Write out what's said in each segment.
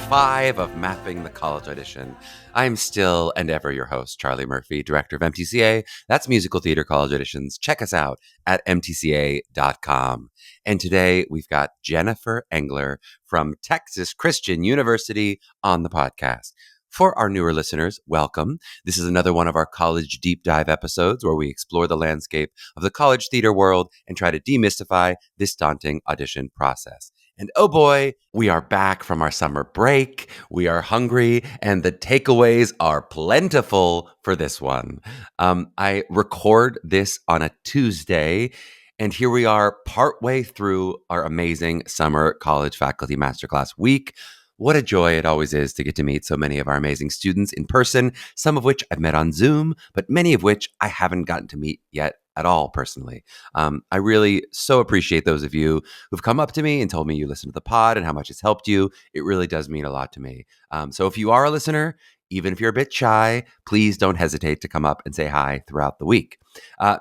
5 of Mapping the College Audition. I'm still and ever your host, Charlie Murphy, director of MTCA. That's Musical Theater College Auditions. Check us out at mtca.com. And today we've got Jennifer Engler from Texas Christian University on the podcast. For our newer listeners, welcome. This is another one of our college deep dive episodes where we explore the landscape of the college theater world and try to demystify this daunting audition process. And oh boy, we are back from our summer break. We are hungry and the takeaways are plentiful for this one. I record this on a Tuesday, and here we are partway through our amazing summer college faculty masterclass week. What a joy it always is to get to meet so many of our amazing students in person, some of which I've met on Zoom, but many of which I haven't gotten to meet yet at all personally. I really so appreciate those of you who've come up to me and told me you listen to the pod and how much it's helped you. It really does mean a lot to me. So if you are a listener, even if you're a bit shy, please don't hesitate to come up and say hi throughout the week.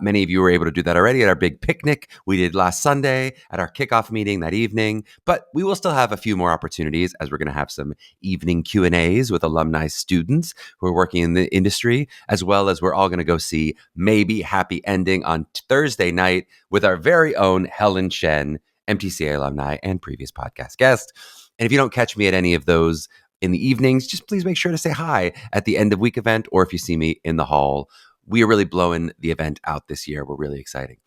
Many of you were able to do that already at our big picnic we did last Sunday, at our kickoff meeting that evening, but we will still have a few more opportunities as we're going to have some evening Q&As with alumni students who are working in the industry, as well as we're all going to go see Maybe Happy Ending on Thursday night with our very own Helen Shen, MTCA alumni and previous podcast guest. And if you don't catch me at any of those in the evenings, just please make sure to say hi at the end of week event or if you see me in the hall. We are really blowing the event out this year. We're really exciting.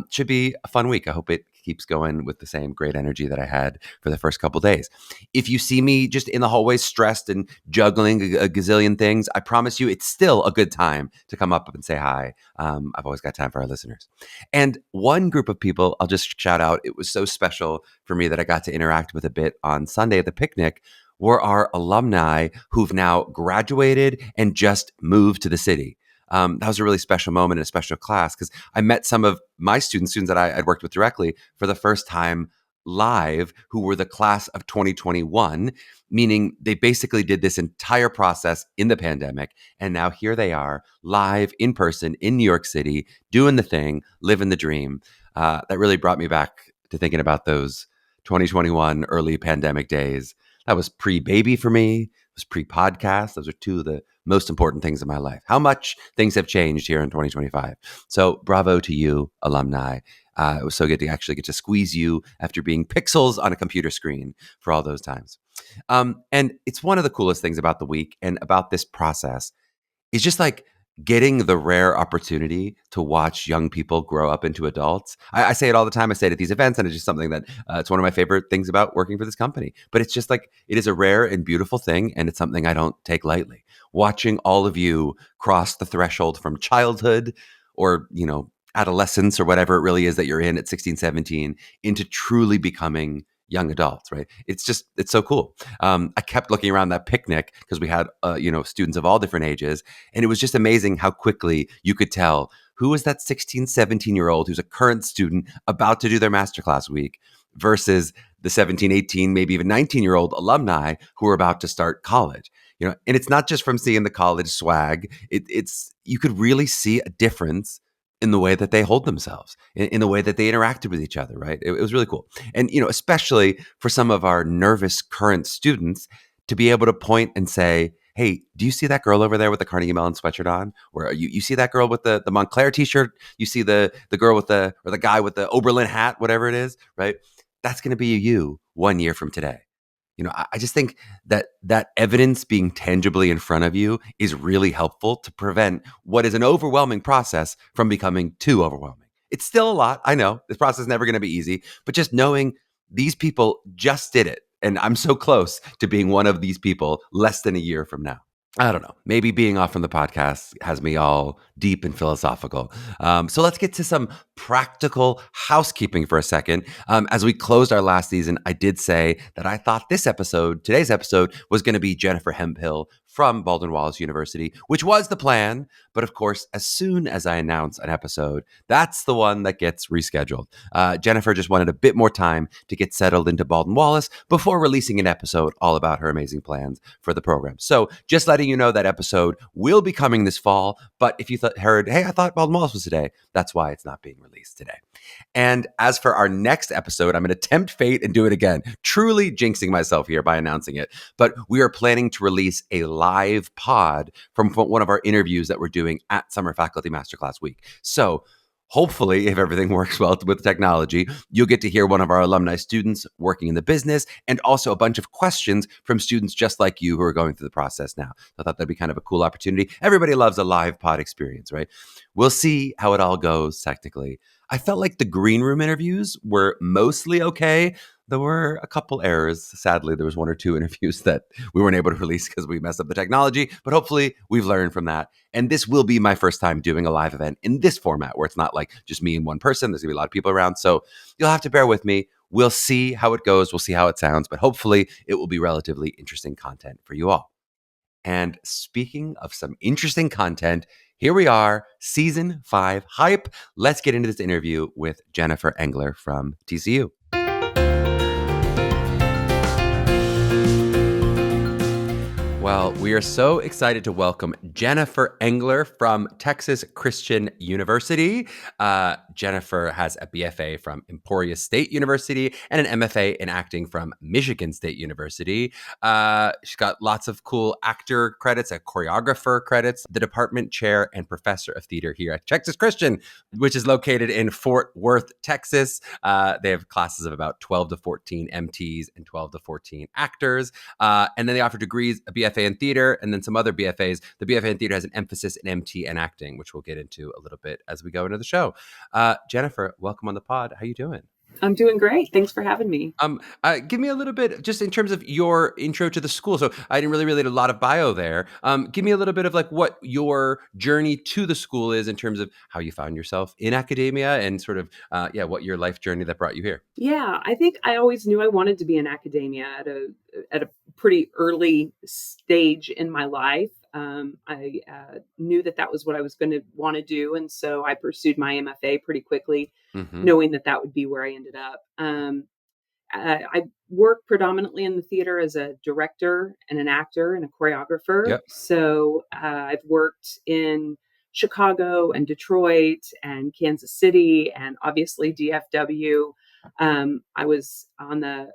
Should be a fun week. I hope it keeps going with the same great energy that I had for the first couple days. If you see me just in the hallways stressed and juggling a gazillion things, I promise you it's still a good time to come up and say hi. I've always got time for our listeners. And one group of people I'll just shout out, it was so special for me that I got to interact with a bit on Sunday at the picnic, were our alumni who've now graduated and just moved to the city. That was a really special moment in a special class because I met some of my students that I'd worked with directly for the first time live, who were the class of 2021, meaning they basically did this entire process in the pandemic. And now here they are live in person in New York City, doing the thing, living the dream. That really brought me back to thinking about those 2021 early pandemic days. That was pre-baby for me. It was pre-podcast. Those are two of the most important things in my life. How much things have changed here in 2025. So bravo to you, alumni. It was so good to actually get to squeeze you after being pixels on a computer screen for all those times. And it's one of the coolest things about the week and about this process is just like getting the rare opportunity to watch young people grow up into adults. I say it all the time. I say it at these events, and it's just something that it's one of my favorite things about working for this company. But it's just like, it is a rare and beautiful thing, and it's something I don't take lightly. Watching all of you cross the threshold from childhood or, adolescence or whatever it really is that you're in at 16, 17 into truly becoming young adults, right? It's so cool. I kept looking around that picnic because we had, students of all different ages. And it was just amazing how quickly you could tell who was that 16, 17-year-old who's a current student about to do their masterclass week versus the 17, 18, maybe even 19-year-old alumni who are about to start college. And it's not just from seeing the college swag. It's you could really see a difference in the way that they hold themselves, in the way that they interacted with each other, right? It was really cool. And, especially for some of our nervous current students to be able to point and say, hey, do you see that girl over there with the Carnegie Mellon sweatshirt on? Or you see that girl with the Montclair t-shirt? You see the girl with the guy with the Oberlin hat, whatever it is, right? That's going to be you 1 year from today. I just think that evidence being tangibly in front of you is really helpful to prevent what is an overwhelming process from becoming too overwhelming. It's still a lot. I know this process is never going to be easy, but just knowing these people just did it. And I'm so close to being one of these people less than a year from now. I don't know. Maybe being off from the podcast has me all deep and philosophical. So let's get to some practical housekeeping for a second. As we closed our last season, I did say that I thought today's episode, was going to be Jennifer Hemphill from Baldwin-Wallace University, which was the plan. But of course, as soon as I announce an episode, that's the one that gets rescheduled. Jennifer just wanted a bit more time to get settled into Baldwin-Wallace before releasing an episode all about her amazing plans for the program. So just letting you know that episode will be coming this fall. But if you heard, hey, I thought Baldwin-Wallace was today, that's why it's not being released today. And as for our next episode, I'm going to tempt fate and do it again, truly jinxing myself here by announcing it. But we are planning to release a live pod from one of our interviews that we're doing at Summer Faculty Masterclass Week. So hopefully, if everything works well with technology, you'll get to hear one of our alumni students working in the business and also a bunch of questions from students just like you who are going through the process now. So I thought that'd be kind of a cool opportunity. Everybody loves a live pod experience, right? We'll see how it all goes technically. I felt like the green room interviews were mostly okay. There were a couple errors. Sadly, there was one or two interviews that we weren't able to release because we messed up the technology, but hopefully we've learned from that. And this will be my first time doing a live event in this format where it's not like just me and one person. There's gonna be a lot of people around. So you'll have to bear with me. We'll see how it goes. We'll see how it sounds, but hopefully it will be relatively interesting content for you all. And speaking of some interesting content, here we are, season 5 hype. Let's get into this interview with Jennifer Engler from TCU. Well, we are so excited to welcome Jennifer Engler from Texas Christian University. Jennifer has a BFA from Emporia State University and an MFA in acting from Michigan State University. She's got lots of cool actor credits, choreographer credits, the department chair and professor of theater here at Texas Christian, which is located in Fort Worth, Texas. They have classes of about 12 to 14 MTs and 12 to 14 actors. And then they offer degrees, a BFA in theater, and then some other BFAs. The BFA in theater has an emphasis in MT and acting, which we'll get into a little bit as we go into the show. Jennifer, welcome on the pod. How you doing? I'm doing great. Thanks for having me. Give me a little bit, just in terms of your intro to the school. So I didn't really relate a lot of bio there. Give me a little bit of like what your journey to the school is in terms of how you found yourself in academia and sort of, what your life journey that brought you here. Yeah, I think I always knew I wanted to be in academia at a pretty early stage in my life. I knew that was what I was going to want to do. And so I pursued my MFA pretty quickly, knowing that would be where I ended up. I work predominantly in the theater as a director and an actor and a choreographer. Yep. So I've worked in Chicago and Detroit and Kansas City and obviously DFW. I was on the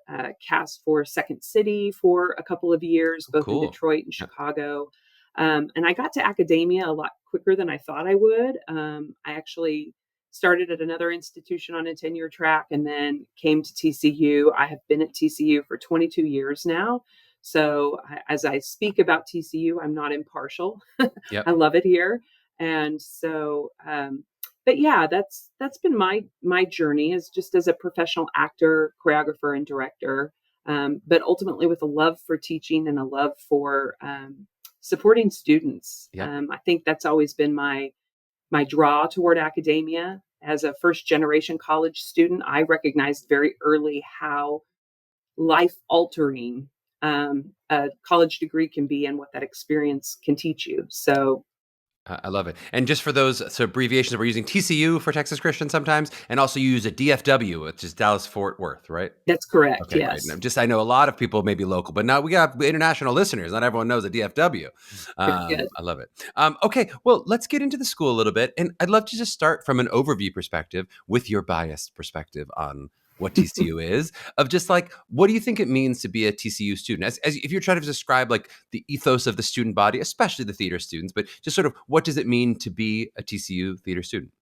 cast for Second City for a couple of years, both in Detroit and Chicago. And I got to academia a lot quicker than I thought I would. I actually started at another institution on a tenure track and then came to TCU. I have been at TCU for 22 years now. So as I speak about TCU, I'm not impartial. Yep. I love it here. And so, but yeah, that's been my journey is just as a professional actor, choreographer, and director. But ultimately with a love for teaching and a love for supporting students. Yep. I think that's always been my draw toward academia. As a first generation college student, I recognized very early how life altering a college degree can be and what that experience can teach you. So I love it. And just for those abbreviations, we're using TCU for Texas Christian sometimes, and also you use a DFW, which is Dallas Fort Worth, right? That's correct. Okay, yes. Great. I know a lot of people may be local, but now we got international listeners. Not everyone knows a DFW. I love it. Okay, well, let's get into the school a little bit. And I'd love to just start from an overview perspective with your biased perspective on what TCU is, of just like, what do you think it means to be a TCU student? As if you're trying to describe like the ethos of the student body, especially the theater students, but just sort of what does it mean to be a TCU theater student?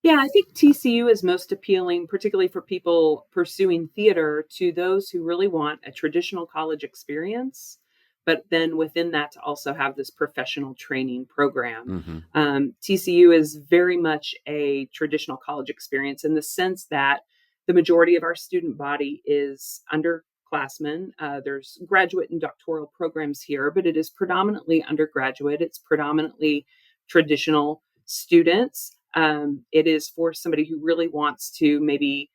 Yeah, I think TCU is most appealing, particularly for people pursuing theater, to those who really want a traditional college experience, but then within that to also have this professional training program. TCU is very much a traditional college experience in the sense that the majority of our student body is underclassmen. There's graduate and doctoral programs here, but it is predominantly undergraduate. It's predominantly traditional students. It is for somebody who really wants to maybe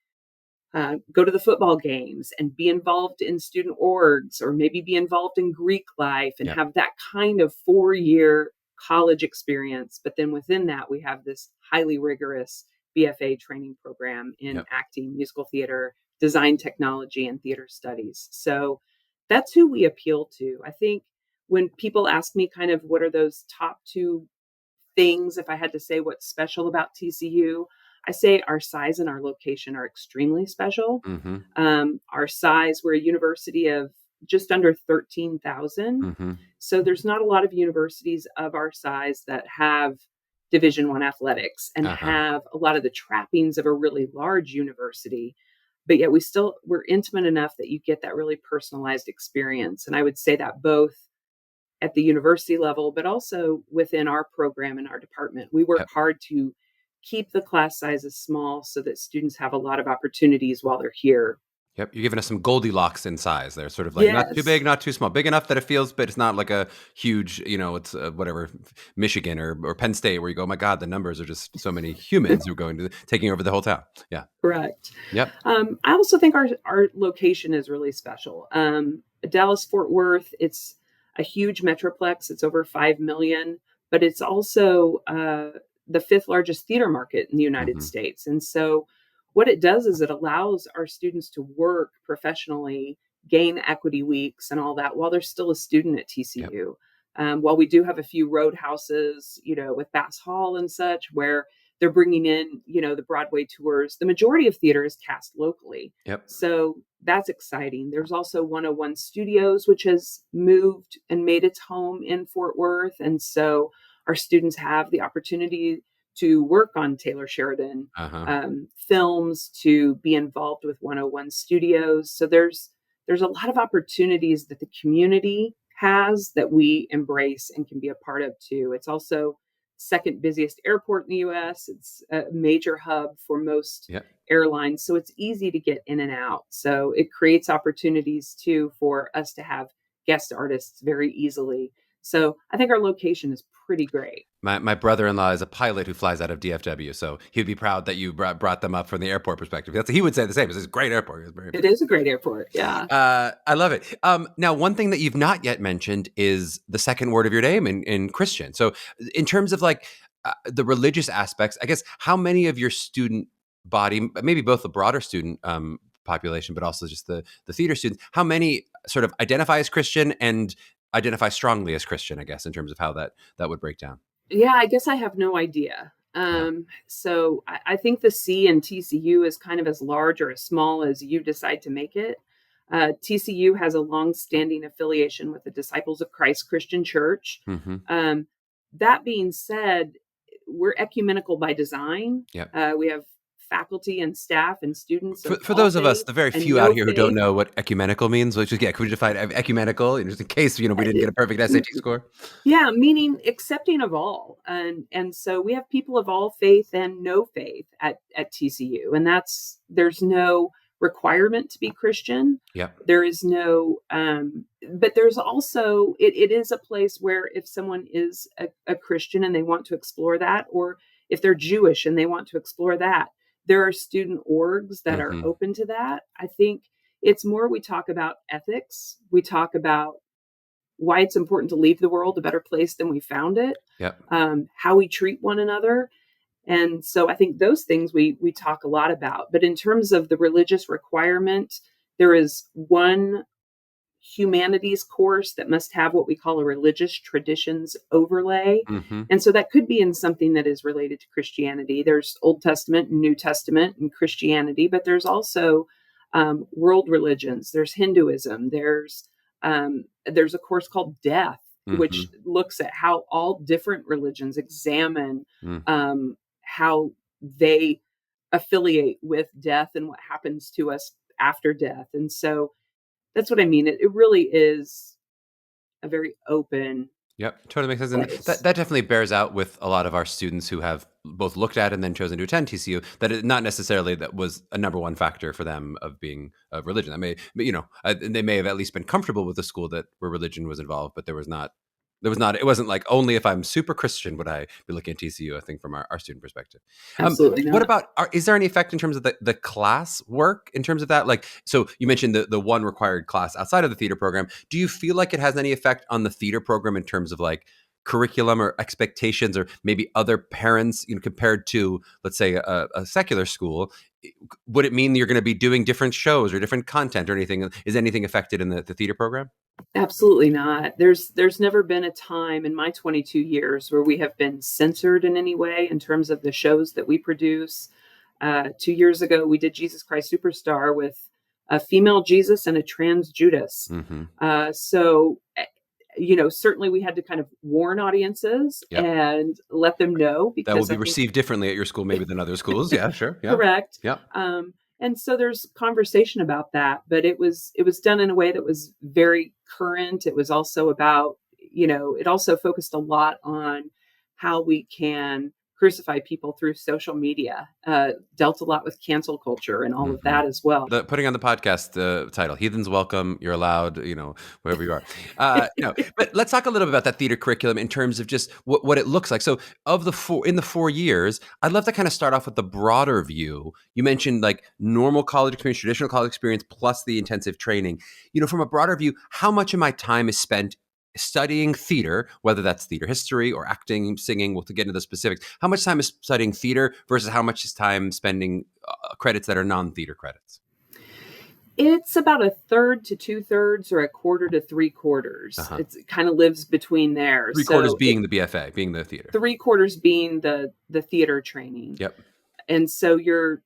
go to the football games and be involved in student orgs, or maybe be involved in Greek life and Yep. have that kind of 4-year college experience. But then within that, we have this highly rigorous BFA training program in Yep. acting, musical theater, design technology, and theater studies. So that's who we appeal to. I think when people ask me kind of what are those top two things, if I had to say what's special about TCU, I say our size and our location are extremely special. Mm-hmm. Our size, we're a university of just under 13,000. Mm-hmm. So there's not a lot of universities of our size that have Division I athletics and Uh-huh. have a lot of the trappings of a really large university. But yet we're intimate enough that you get that really personalized experience. And I would say that both at the university level, but also within our program and our department. We work Yep. hard to keep the class sizes small so that students have a lot of opportunities while they're here. Yep. You're giving us some Goldilocks in size. They're sort of like not too big, Yes, not too small. Big enough that it feels, but it's not like a huge, it's whatever, Michigan or Penn State where you go, oh my God, the numbers are just so many humans who are going to taking over the whole town. Yeah. correct. Yep. I also think our location is really special. Dallas Fort Worth, it's a huge metroplex. It's over 5 million, but it's also the fifth largest theater market in the United Mm-hmm. States. And so what it does is it allows our students to work professionally, gain equity weeks and all that while they're still a student at Yep. TCU. While we do have a few roadhouses, with Bass Hall and such, where they're bringing in, the Broadway tours, the majority of theater is cast locally. Yep. So that's exciting. There's also 101 Studios, which has moved and made its home in Fort Worth. And so our students have the opportunity to work on Taylor Sheridan Uh-huh. films, to be involved with 101 Studios. So there's a lot of opportunities that the community has that we embrace and can be a part of too. It's also second busiest airport in the US. It's a major hub for most Yep. airlines. So it's easy to get in and out. So it creates opportunities too for us to have guest artists very easily. So I think our location is pretty great. My brother-in-law is a pilot who flies out of DFW, so he'd be proud that you brought them up from the airport perspective. He would say the same. It's a great airport. It's very It is a great airport. Yeah. I love it. Now, one thing that you've not yet mentioned is the second word of your name in Christian. So, in terms of like the religious aspects, I guess how many of your student body, maybe both the broader student population, but also just the theater students, how many sort of identify as Christian and identify strongly as Christian? I guess in terms of how that would break down. Yeah, I guess I have no idea. Yeah. So I think the C in TCU is kind of as large or as small as you decide to make it. TCU has a long-standing affiliation with the Disciples of Christ Christian Church. Mm-hmm. That being said, we're ecumenical by design. Yep. We have faculty and staff and students of For all those of us, faith the very and few out no here who don't faith. know what ecumenical means, which is, could we define ecumenical, just in case, we didn't get a perfect SAT score? Yeah, meaning accepting of all. And so we have people of all faith and no faith at TCU. And there's no requirement to be Christian. Yep. There is no but there's also it is a place where if someone is a Christian and they want to explore that, or if they're Jewish and they want to explore that, there are student orgs that are Mm-hmm. open to that. I think it's more we talk about ethics. We talk about why it's important to leave the world a better place than we found it, Yep. how we treat one another. And so I think those things we talk a lot about. But in terms of the religious requirement, there is one humanities course that must have what we call a religious traditions overlay. Mm-hmm. And so that could be in something that is related to Christianity. There's Old Testament and New Testament and Christianity, but there's also world religions. There's Hinduism. There's a course called Death, which Mm-hmm. looks at how all different religions examine Mm. how they affiliate with death and what happens to us after death. And so that's what I mean. It really is a very open Yep, totally makes sense. And place. that definitely bears out with a lot of our students who have both looked at and then chosen to attend TCU, that it not necessarily that was a number one factor for them of being of religion. That may, they may have at least been comfortable with a school that where religion was involved, but there was not It wasn't like only if I'm super Christian would I be looking at TCU, I think from our student perspective. Absolutely What not. about, is there any effect in terms of the class work in terms of that? Like, so you mentioned the one required class outside of the theater program. Do you feel like it has any effect on the theater program in terms of like curriculum or expectations or maybe other parents, compared to, let's say, a secular school? Would it mean you're going to be doing different shows or different content or anything? Is anything affected in the theater program? Absolutely not. There's never been a time in my 22 years where we have been censored in any way in terms of the shows that we produce. 2 years ago, we did Jesus Christ Superstar with a female Jesus and a trans Judas. Mm-hmm. Certainly we had to kind of warn audiences Yep. and let them know, because That will be received differently at your school maybe than other schools. Yeah, sure. Yeah. Correct. Yeah. And so there's conversation about that, but it was done in a way that was very current. It was also about, it also focused a lot on how we can crucify people through social media, dealt a lot with cancel culture and all of that as well. Putting on the podcast title, Heathens Welcome, you're allowed, wherever you are. But let's talk a little bit about that theater curriculum in terms of just what it looks like. So in the 4 years, I'd love to kind of start off with the broader view. You mentioned like normal college experience, traditional college experience, plus the intensive training. From a broader view, how much of my time is spent studying theater, whether that's theater history or acting, singing, we'll get into the specifics. How much time is studying theater versus how much is time spending credits that are non-theater credits? It's about a third to 2/3 or a quarter to 3/4. It kind of lives between there. 3/4 being the BFA, being the theater. 3/4 being the theater training. Yep. And so your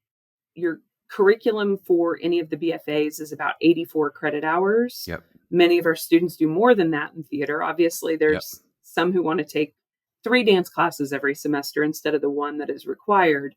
curriculum for any of the BFAs is about 84 credit hours. Yep. Many of our students do more than that in theater. Obviously, there's some who want to take 3 dance classes every semester instead of the one that is required.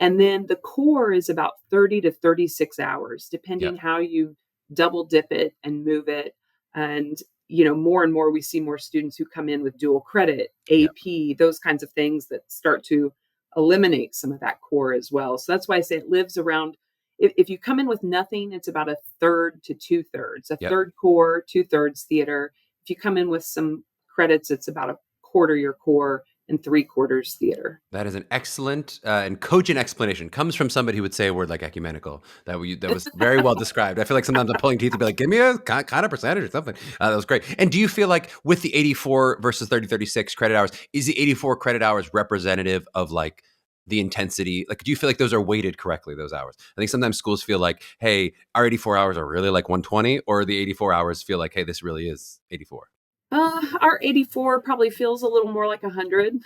And then the core is about 30 to 36 hours, depending how you double dip it and move it. And, more and more, we see more students who come in with dual credit, AP, those kinds of things that start to eliminate some of that core as well. So that's why I say it lives around, if you come in with nothing, it's about a third to 2/3, a third core, 2/3 theater. If you come in with some credits, it's about a quarter your core and 3/4 theater. That is an excellent and cogent explanation. Comes from somebody who would say a word like ecumenical. That was very well described. I feel like sometimes I'm pulling teeth to be like, give me a kind of percentage or something. That was great. And do you feel like with the 84 versus 36 credit hours, is the 84 credit hours representative of like the intensity? Like, do you feel like those are weighted correctly, those hours? I think sometimes schools feel like, hey, our 84 hours are really like 120, or the 84 hours feel like, hey, this really is 84. Our 84 probably feels a little more like 100,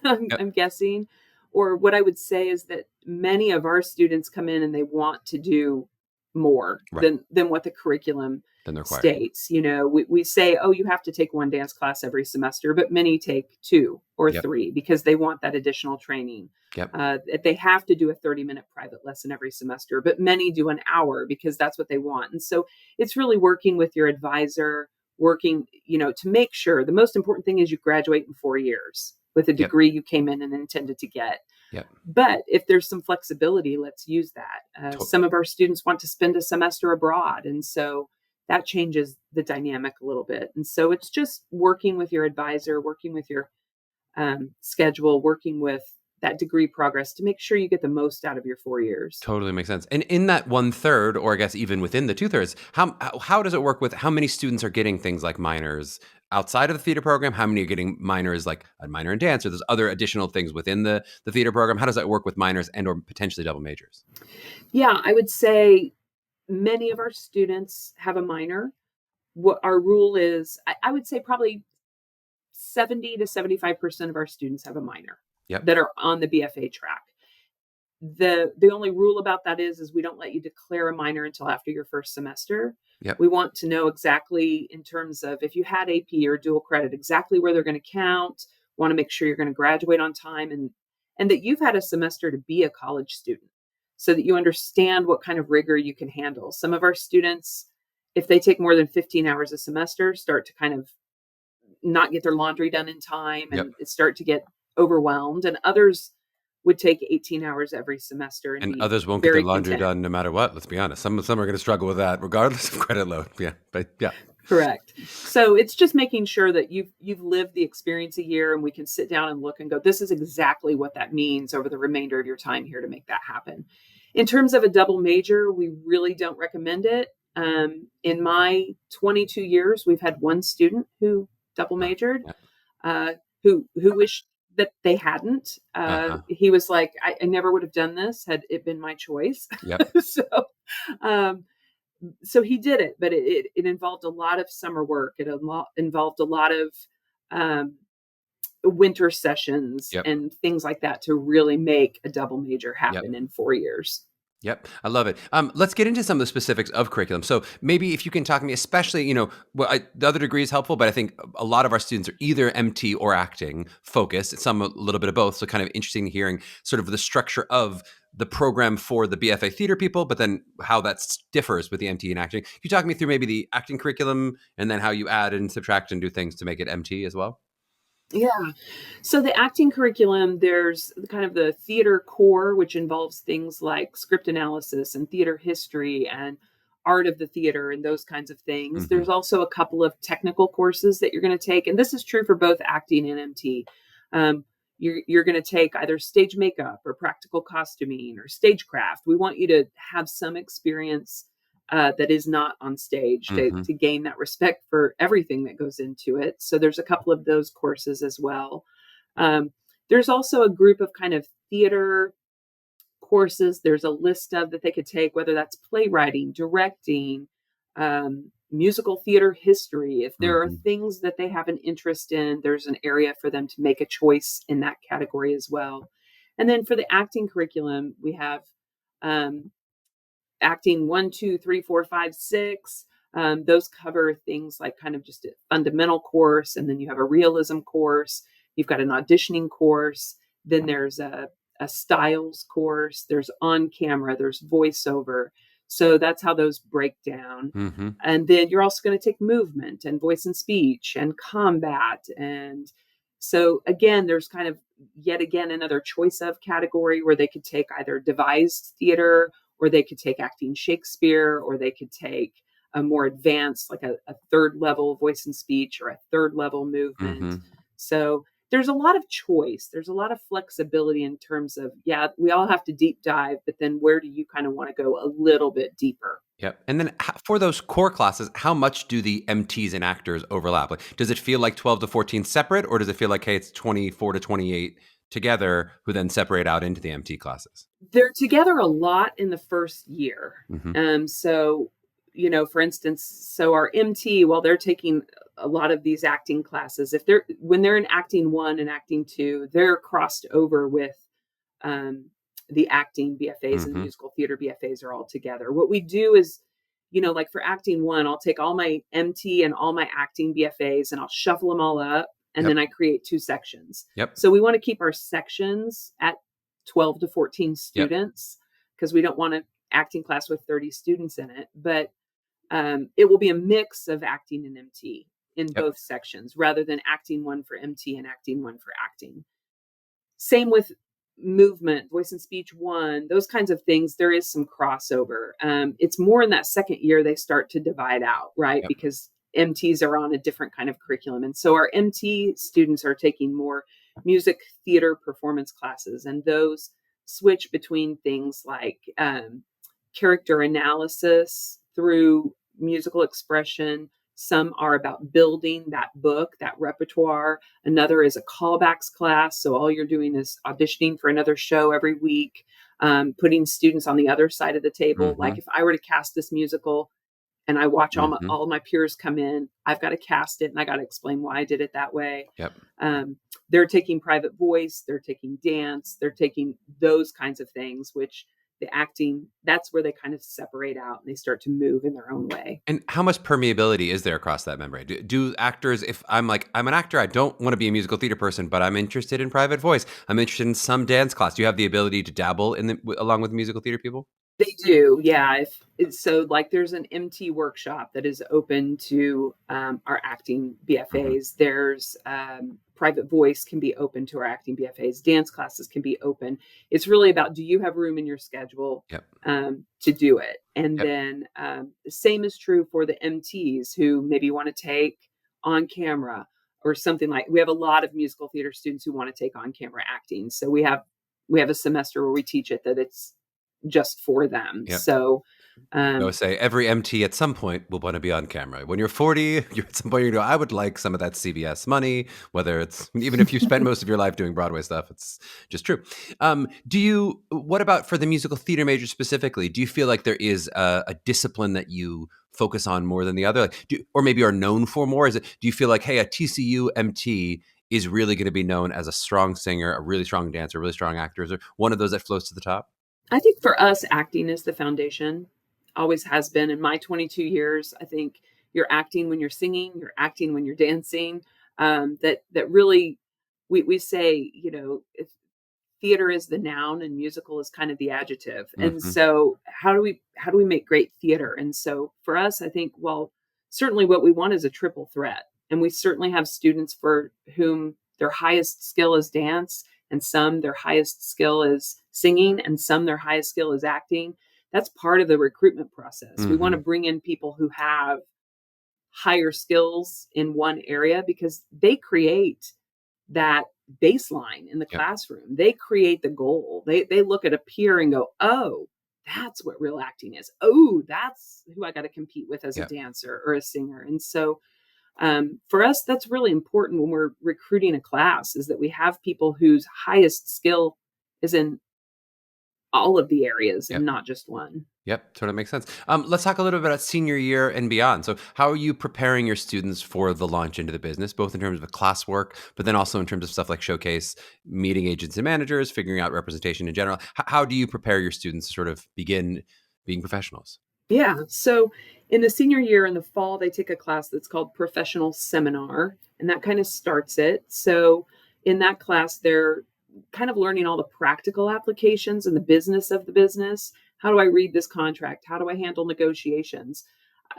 I'm guessing. Or what I would say is that many of our students come in and they want to do more than what the curriculum states. We say, oh, you have to take 1 dance class every semester, but many take 2 or 3 because they want that additional training. They have to do a 30-minute private lesson every semester, but many do an hour because that's what they want. And so it's really working with your advisor, working, to make sure the most important thing is you graduate in 4 years with a degree you came in and intended to get. But if there's some flexibility, let's use that. Some of our students want to spend a semester abroad. And so that changes the dynamic a little bit. And so it's just working with your advisor, working with your schedule, working with that degree progress to make sure you get the most out of your 4 years. Totally makes sense. And in that 1/3, or I guess even within the 2/3, how does it work with how many students are getting things like minors outside of the theater program? How many are getting minors like a minor in dance, or there's other additional things within the theater program? How does that work with minors and or potentially double majors? Yeah, I would say many of our students have a minor. What our rule is, I would say probably 70 to 75% of our students have a minor that are on the BFA track. The only rule about that is we don't let you declare a minor until after your first semester. We want to know exactly, in terms of if you had AP or dual credit, exactly where they're going to count. Want to make sure you're going to graduate on time and that you've had a semester to be a college student so that you understand what kind of rigor you can handle. Some of our students, if they take more than 15 hours a semester, start to kind of not get their laundry done in time and start to get overwhelmed, and others would take 18 hours every semester. And others won't get their laundry done no matter what. Let's be honest. Some are going to struggle with that regardless of credit load. Correct. So it's just making sure that you've lived the experience a year, and we can sit down and look and go, this is exactly what that means over the remainder of your time here to make that happen. In terms of a double major, we really don't recommend it. In my 22 years, we've had one student who double majored, Yeah. uh, who wished that they hadn't. Uh-huh. He was like, I never would have done this had it been my choice. Yep. so um, so he did it, but it involved a lot of summer work. It involved a lot of um, winter sessions Yep. and things like that to really make a double major Yep. happen in 4 years. Yep, I love it. Let's get into some of the specifics of curriculum. So maybe if you can talk to me, especially, the other degree is helpful, but I think a lot of our students are either MT or acting focused. Some a little bit of both. So kind of interesting hearing sort of the structure of the program for the BFA theater people, but then how that differs with the MT and acting. Can you talk me through maybe the acting curriculum and then how you add and subtract and do things to make it MT as well? Yeah. So the acting curriculum, there's kind of the theater core, which involves things like script analysis and theater history and art of the theater and those kinds of things. Hmm. There's also a couple of technical courses that you're going to take, and this is true for both acting and MT. You're going to take either stage makeup or practical costuming or stagecraft. We want you to have some experience that is not on stage Hmm. to gain that respect for everything that goes into it. So there's a couple of those courses as well. Um, there's also a group of kind of theater courses. There's a list of that they could take, whether that's playwriting, directing, musical theater history. If there are Hmm. things that they have an interest in, there's an area for them to make a choice in that category as well. And then for the acting curriculum, we have um, acting 1, 2, 3, 4, 5, 6. Those cover things like kind of just a fundamental course, and then you have a realism course. You've got an auditioning course. Then there's a styles course. There's on camera. There's voiceover. So that's how those break down. Hmm. And then you're also going to take movement and voice and speech and combat. And so again, there's kind of yet again another choice of category where they could take either devised theater, or they could take acting Shakespeare, or they could take a more advanced, like a third level voice and speech or a third level movement. Hmm. So there's a lot of choice. There's a lot of flexibility in terms of, yeah, we all have to deep dive, but then where do you kind of want to go a little bit deeper? Yep. And then for those core classes, how much do the MTs and actors overlap? Like, does it feel like 12 to 14 separate, or does it feel like, hey, it's 24 to 28 together who then separate out into the MT classes? They're together a lot in the first year. Hmm. So, for instance, so our MT, while they're taking a lot of these acting classes, when they're in acting 1 and acting 2, they're crossed over with um, the acting BFAs and Hmm. musical theater BFAs are all together. What we do is, like for acting 1, I'll take all my MT and all my acting BFAs and I'll shuffle them all up. And Yep. then I create 2 sections. Yep. So we want to keep our sections at 12 to 14 Yep. students because we don't want an acting class with 30 students in it. But it will be a mix of acting and MT in Yep. both sections rather than acting 1 for MT and acting 1 for acting. Same with movement, voice and speech 1, those kinds of things. There is some crossover. It's more in that second year they start to divide out, right? Yep. Because MTs are on a different kind of curriculum. And so our MT students are taking more music theater performance classes, and those switch between things like character analysis through musical expression. Some are about building that book, that repertoire. Another is a callbacks class. So all you're doing is auditioning for another show every week, putting students on the other side of the table. Hmm. Like if I were to cast this musical and I watch Hmm. all my peers come in, I've got to cast it and I got to explain why I did it that way. Yep. They're taking private voice, they're taking dance, they're taking those kinds of things, which the acting, that's where they kind of separate out and they start to move in their own way. And how much permeability is there across that membrane? Do actors, if I'm like, I'm an actor, I don't want to be a musical theater person, but I'm interested in private voice. I'm interested in some dance class. Do you have the ability to dabble along with musical theater people? They do, yeah. So, like, there's an MT workshop that is open to our acting Hmm. BFAs. There's private voice can be open to our acting BFAs. Dance classes can be open. It's really about, do you have room in your schedule Yep. to do it? And Yep. then the same is true for the MTs who maybe want to take on camera or something. Like, we have a lot of musical theater students who want to take on camera acting. So we have a semester where we teach it that it's just for them. Yep. So, I always say every MT at some point will want to be on camera. When you're 40, you're at some point you're going to go, I would like some of that CBS money, whether it's, even if you spent most of your life doing Broadway stuff, it's just true. What about for the musical theater major specifically? Do you feel like there is a discipline that you focus on more than the other? Like, or maybe are known for more? Do you feel like, hey, a TCU MT is really going to be known as a strong singer, a really strong dancer, a really strong actor? Is there one of those that floats to the top? I think for us, acting is the foundation, always has been. In my 22 years, I think you're acting when you're singing, you're acting when you're dancing. That really, we say, if theater is the noun and musical is kind of the adjective. And Hmm. so how do we make great theater? And so for us, I think, well, certainly what we want is a triple threat. And we certainly have students for whom their highest skill is dance, and some their highest skill is singing, and some their highest skill is acting. That's part of the recruitment process. We want Hmm. to bring in people who have higher skills in one area because they create that baseline in the Yep. classroom. They create the goal. They look at a peer and go, "Oh, that's what real acting is. Oh, that's who I got to compete with as a Yep. dancer or a singer." And so, for us, that's really important when we're recruiting a class, is that we have people whose highest skill is in all of the areas and Yep. not just one. Yep, totally makes sense. Let's talk a little bit about senior year and beyond. So, how are you preparing your students for the launch into the business, both in terms of classwork, but then also in terms of stuff like showcase, meeting agents and managers, figuring out representation in general? How do you prepare your students to sort of begin being professionals? Yeah. So in the senior year in the fall, they take a class that's called Professional Seminar, and that kind of starts it. So in that class, they're kind of learning all the practical applications and the business of the business. How do I read this contract? How do I handle negotiations?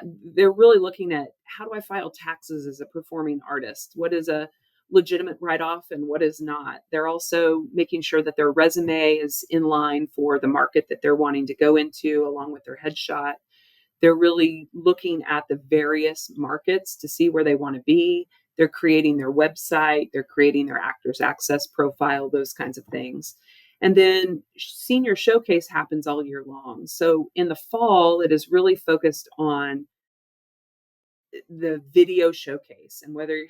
They're really looking at, how do I file taxes as a performing artist? What is a legitimate write off and what is not? They're also making sure that their resume is in line for the market that they're wanting to go into, along with their headshot. They're really looking at the various markets to see where they want to be. They're creating their website, they're creating their Actors Access profile, those kinds of things. And then senior showcase happens all year long. So in the fall, it is really focused on the video showcase, and whether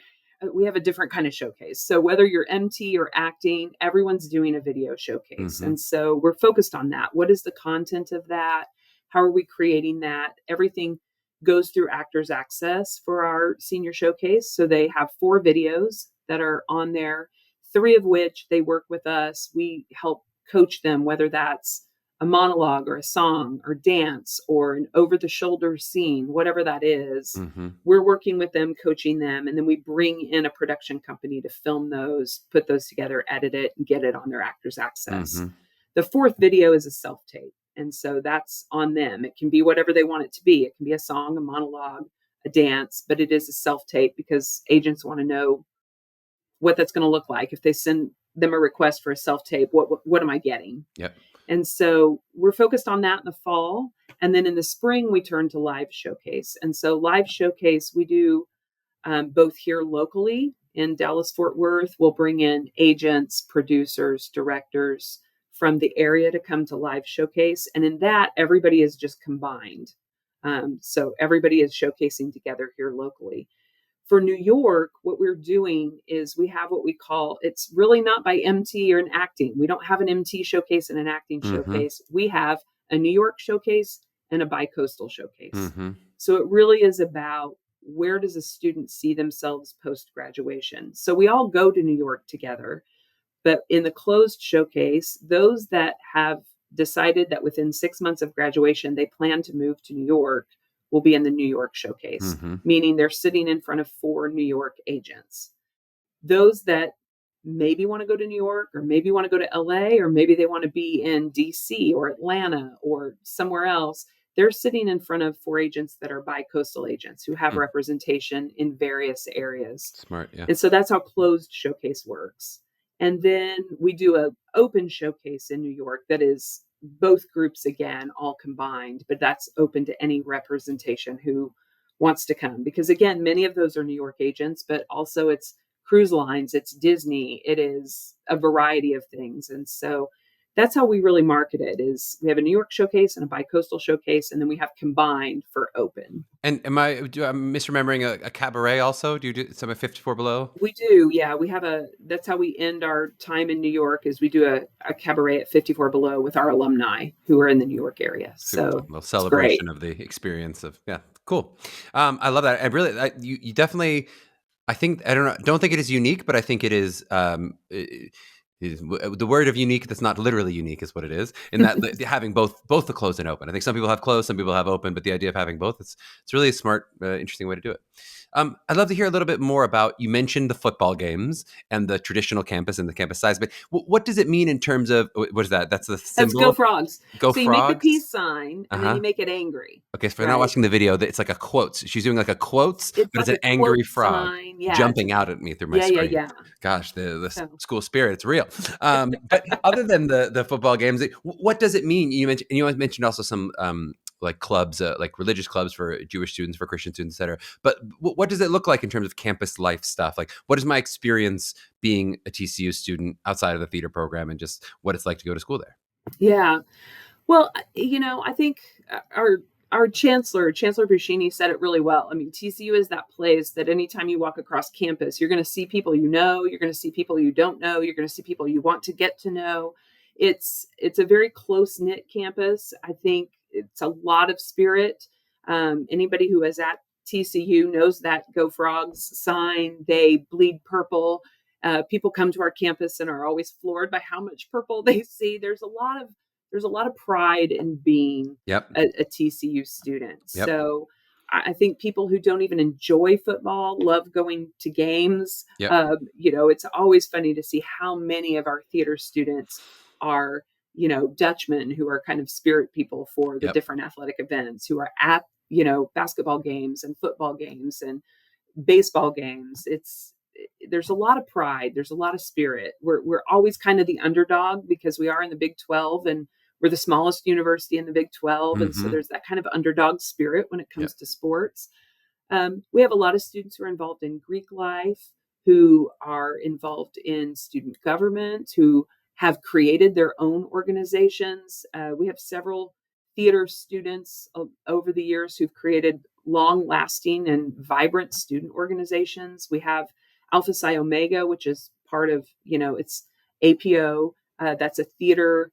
we have a different kind of showcase. So whether you're MT or acting, everyone's doing a video showcase. Hmm. And so we're focused on that. What is the content of that? How are we creating that? Everything goes through Actors Access for our senior showcase. So they have 4 videos that are on there, 3 of which they work with us. We help coach them, whether that's a monologue or a song or dance or an over the shoulder scene, whatever that is. Hmm. We're working with them, coaching them, and then we bring in a production company to film those, put those together, edit it, and get it on their Actors Access. Hmm. The 4th video is a self tape. And so that's on them. It can be whatever they want it to be. It can be a song, a monologue, a dance, but it is a self tape because agents want to know what that's going to look like. If they send them a request for a self tape, what am I getting? Yep. And so we're focused on that in the fall. And then in the spring, we turn to live showcase. And so live showcase, we do both here locally in Dallas, Fort Worth. We'll bring in agents, producers, directors from the area to come to live showcase. And in that, everybody is just combined. So everybody is showcasing together here locally. For New York, what we're doing is we have what we call, it's really not by MT or an acting. We don't have an MT showcase and an acting Hmm. showcase. We have a New York showcase and a bi-coastal showcase. Hmm. So it really is about, where does a student see themselves post graduation? So we all go to New York together, but in the closed showcase, those that have decided that within 6 months of graduation they plan to move to New York will be in the New York showcase, Hmm. meaning they're sitting in front of 4 New York agents. Those that maybe want to go to New York, or maybe want to go to LA, or maybe they want to be in DC or Atlanta or somewhere else. They're sitting in front of 4 agents that are bi-coastal agents who have Hmm. representation in various areas. Smart. Yeah. And so that's how closed showcase works. And then we do a open showcase in New York that is both groups again, all combined, but that's open to any representation who wants to come. Because again, many of those are New York agents, but also it's cruise lines, it's Disney, it is a variety of things. And so that's how we really market it, is we have a New York showcase and a bi-coastal showcase, and then we have combined for open. And I'm misremembering a cabaret also? Do you do some at 54 Below? We do, yeah. That's how we end our time in New York, is we do a cabaret at 54 Below with our alumni who are in the New York area. Super. So Well, it's great. celebration of the experience of, yeah, cool. I love that. You definitely, I think, I don't think it is unique, but I think it is, the word of unique that's not literally unique is what it is, in that having both the closed and open. I think some people have closed, some people have open, but the idea of having both, it's really a smart, interesting way to do it. I'd love to hear a little bit more about, you mentioned the football games and the traditional campus and the campus size, but what does it mean in terms of, what is that? That's the symbol? That's Go Frogs. Go so you make the Frogs? peace sign, and then you make it angry. Okay, so if you're not watching the video, it's like a quotes. She's doing like a quotes, but like it's an angry frog sign. Yeah, jumping out at me through my screen. Yeah. Gosh, the school spirit, it's real. But other than the football games, what does it mean? You mentioned also some like clubs, like religious clubs for Jewish students, for Christian students, et cetera. But what does it look like in terms of campus life stuff? Like, what is my experience being a TCU student outside of the theater program, and just what it's like to go to school there? Yeah. Well, I think our Chancellor Buscini said it really well. I mean, TCU is that place that anytime you walk across campus, you're going to see people you know, you're going to see people you don't know, you're going to see people you want to get to know. It's a very close-knit campus. I think it's a lot of spirit. Anybody who is at TCU knows that Go Frogs sign. They bleed purple. People come to our campus and are always floored by how much purple they see. There's a lot of pride in being a TCU student. Yep. So I think people who don't even enjoy football love going to games. Yep. It's always funny to see how many of our theater students are, Dutchmen who are kind of spirit people for the different athletic events, who are at, basketball games and football games and baseball games. There's a lot of pride. There's a lot of spirit. We're always kind of the underdog because we are in the Big 12 and we're the smallest university in the Big 12. And so there's that kind of underdog spirit when it comes to sports. We have a lot of students who are involved in Greek life, who are involved in student government, who have created their own organizations. We have several theater students over the years who've created long-lasting and vibrant student organizations. We have Alpha Psi Omega, which is part of, it's APO. That's a theater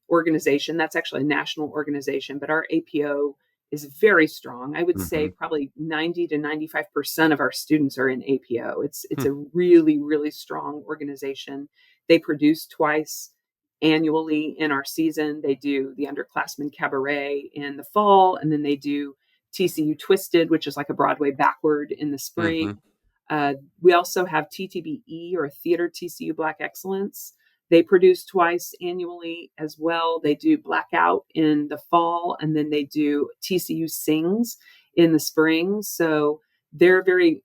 organization. That's actually a national organization, but our APO is very strong. I would say probably 90 to 95% of our students are in APO. It's a really, really strong organization. They produce twice annually in our season. They do the Underclassmen Cabaret in the fall, and then they do TCU Twisted, which is like a Broadway backward, in the spring. We also have TTBE, or Theater TCU Black Excellence. They produce twice annually as well. They do Blackout in the fall, and then they do TCU Sings in the spring. So they're very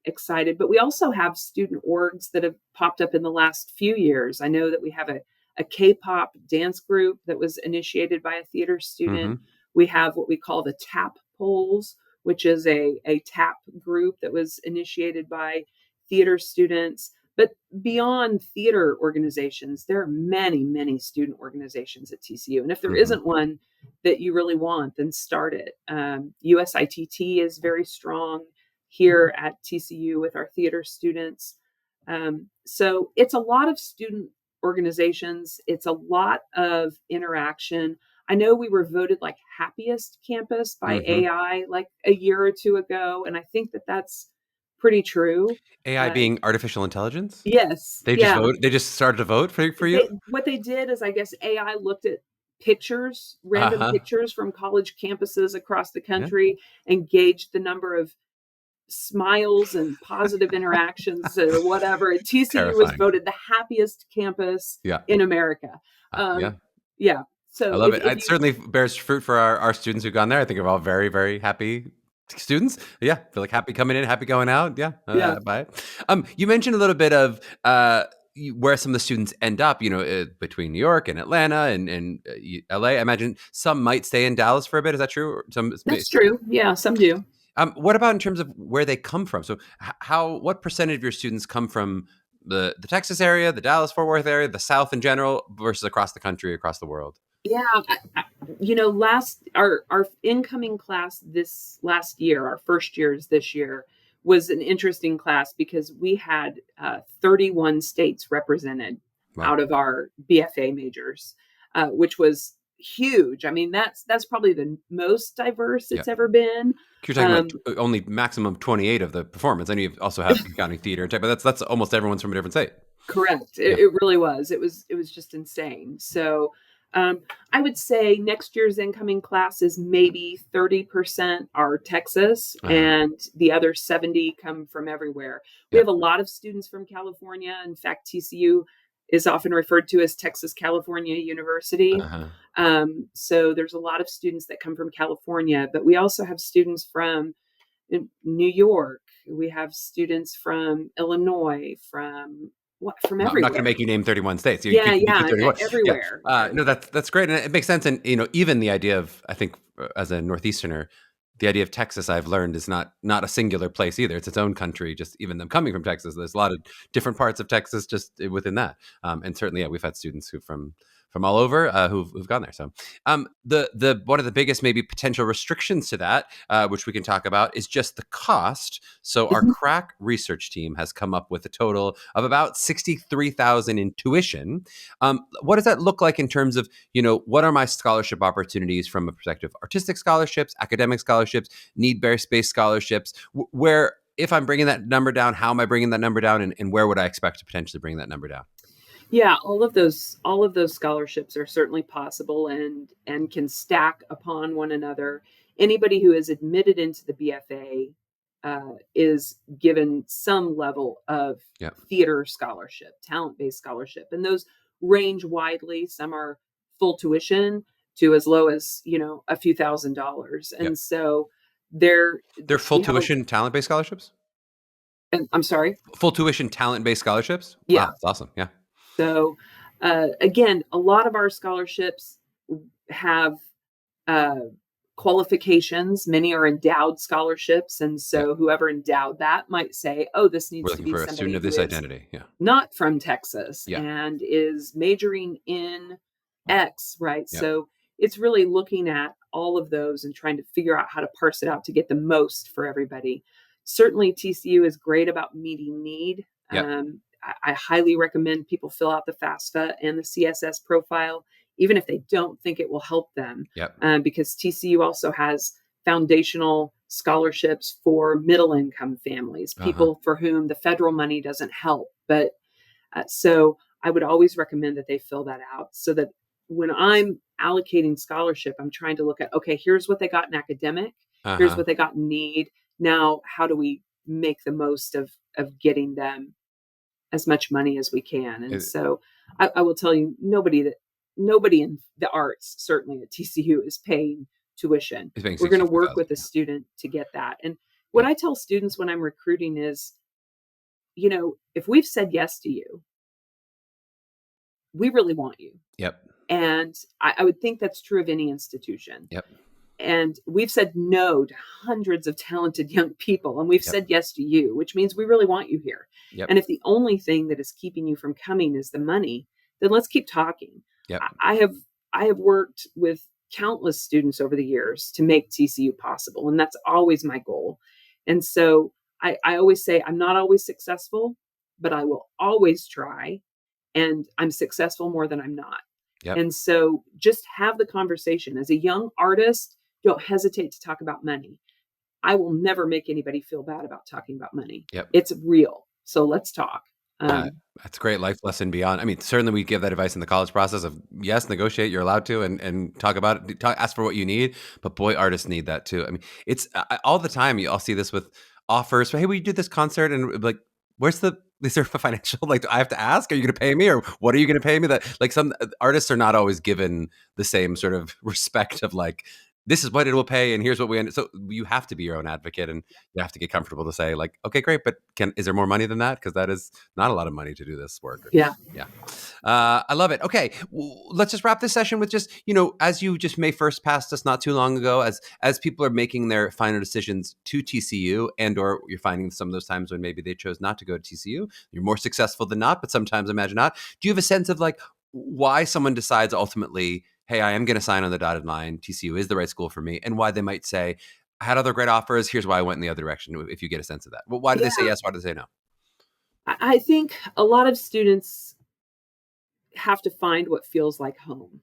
excited. But we also have student orgs that have popped up in the last few years. I know that we have a K-pop dance group that was initiated by a theater student. We have what we call the TAP polls, which is a TAP group that was initiated by theater students. But beyond theater organizations, there are many, many student organizations at TCU. And if there isn't one that you really want, then start it. USITT is very strong here at TCU with our theater students. So it's a lot of student organizations. It's a lot of interaction. I know we were voted like happiest campus by AI like a year or two ago. And I think that that's pretty true. AI being artificial intelligence? Yes. They just started to vote for you? What they did is, I guess, AI looked at pictures, random pictures from college campuses across the country, and gauged the number of smiles and positive interactions or whatever. And TCU was Terrifying. voted the happiest campus Yeah. in America. Yeah. Yeah. I So love it. if It you, certainly bears fruit for our students who've gone there. I think we're all very, very happy students. Yeah. Feel like happy coming in, happy going out. Yeah. yeah, Bye. You mentioned a little bit of where some of the students end up, between New York and Atlanta and LA. I imagine some might stay in Dallas for a bit. Is that true? Or some. that's true. Yeah, some do. What about in terms of where they come from? So, what percentage of your students come from the Texas area, the Dallas Fort Worth area, the South in general, versus across the country, across the world? Yeah, last our incoming class this last year, our first years this year, was an interesting class because we had 31 states represented Wow. out of our BFA majors, which was huge. I mean, that's probably the most diverse Yeah. it's ever been. You're talking about only maximum 28 of the performance. I know you also have counting theater and tech, but that's almost everyone's from a different state. Correct. Yeah. It really was. It was just insane. So I would say next year's incoming class is maybe 30% are Texas and the other 70 come from everywhere. We Yeah. have a lot of students from California. In fact, TCU is often referred to as Texas California University. So there's a lot of students that come from California, but we also have students from New York. We have students from Illinois, from I'm not everywhere. going to make you name 31 states. Yeah, Yeah. everywhere. No, that's great, and it makes sense. And even the idea of, I think, as a Northeasterner, the idea of Texas, I've learned, is not a singular place either. It's its own country. Just even them coming from Texas, there's a lot of different parts of Texas just within that. And certainly, we've had students who from all over who've gone there. So the one of the biggest maybe potential restrictions to that, which we can talk about, is just the cost. So our crack research team has come up with a total of about $63,000 in tuition. What does that look like in terms of, what are my scholarship opportunities from a perspective of artistic scholarships, academic scholarships, need-based scholarships, where, if I'm bringing that number down, how am I bringing that number down, and where would I expect to potentially bring that number down? Yeah, all of those scholarships are certainly possible and can stack upon one another. Anybody who is admitted into the BFA is given some level of theater scholarship, talent-based scholarship, and those range widely. Some are full tuition to as low as a few $1,000s, and so they're full tuition talent-based scholarships. And I'm sorry, full tuition talent-based scholarships. Yeah, wow, that's awesome. Yeah. So, again, a lot of our scholarships have qualifications. Many are endowed scholarships. And so whoever endowed that might say, oh, this needs to be for a somebody student of who this is identity. Yeah. not from Texas and is majoring in X, right? So it's really looking at all of those and trying to figure out how to parse it out to get the most for everybody. Certainly, TCU is great about meeting need. I highly recommend people fill out the FAFSA and the CSS profile, even if they don't think it will help them, because TCU also has foundational scholarships for middle income families, people for whom the federal money doesn't help. But so I would always recommend that they fill that out, so that when I'm allocating scholarship, I'm trying to look at, okay, here's what they got in academic, here's what they got in need. Now, how do we make the most of getting them as much money as we can? And so I will tell you, nobody in the arts, certainly at TCU, is paying tuition. We're going to work with a student to get that. And what I tell students when I'm recruiting is, if we've said yes to you, we really want you. And I would think that's true of any institution. And we've said no to hundreds of talented young people, and we've said yes to you, which means we really want you here. And if the only thing that is keeping you from coming is the money, then let's keep talking. I have worked with countless students over the years to make TCU possible, and that's always my goal. And so I always say, I'm not always successful, but I will always try, and I'm successful more than I'm not. And so just have the conversation. As a young artist, don't hesitate to talk about money. I will never make anybody feel bad about talking about money. It's real. So let's talk. That's a great life lesson beyond. I mean, certainly we give that advice in the college process of, yes, negotiate, you're allowed to, and talk about it, ask for what you need. But boy, artists need that too. I mean, it's all the time. I'll see this with offers for, hey, will you do this concert? And like, is there a financial, like, do I have to ask, are you going to pay me, or what are you going to pay me? That, like, some artists are not always given the same sort of respect of like, this is what it will pay, and here's what we end. So you have to be your own advocate, and you have to get comfortable to say like, okay, great, but is there more money than that? Because that is not a lot of money to do this work. Yeah. Yeah. I love it. Okay, let's just wrap this session with just, as you just May 1st passed us not too long ago, as people are making their final decisions to TCU, and or you're finding some of those times when maybe they chose not to go to TCU, you're more successful than not, but sometimes imagine not. Do you have a sense of like why someone decides ultimately, hey, I am going to sign on the dotted line, TCU is the right school for me, and why they might say, I had other great offers, here's why I went in the other direction, if you get a sense of that? Well, why do they say yes? Why do they say no? I think a lot of students have to find what feels like home.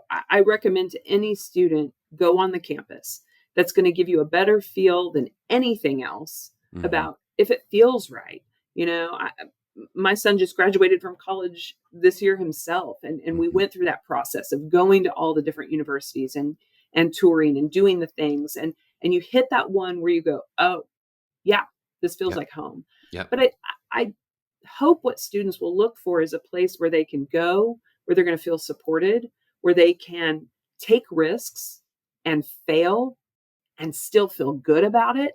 I recommend to any student, go on the campus. That's going to give you a better feel than anything else about if it feels right. My son just graduated from college this year himself. And we went through that process of going to all the different universities and touring and doing the things. And you hit that one where you go, oh, yeah, this feels like home. Yep. But I hope what students will look for is a place where they can go, where they're going to feel supported, where they can take risks and fail and still feel good about it.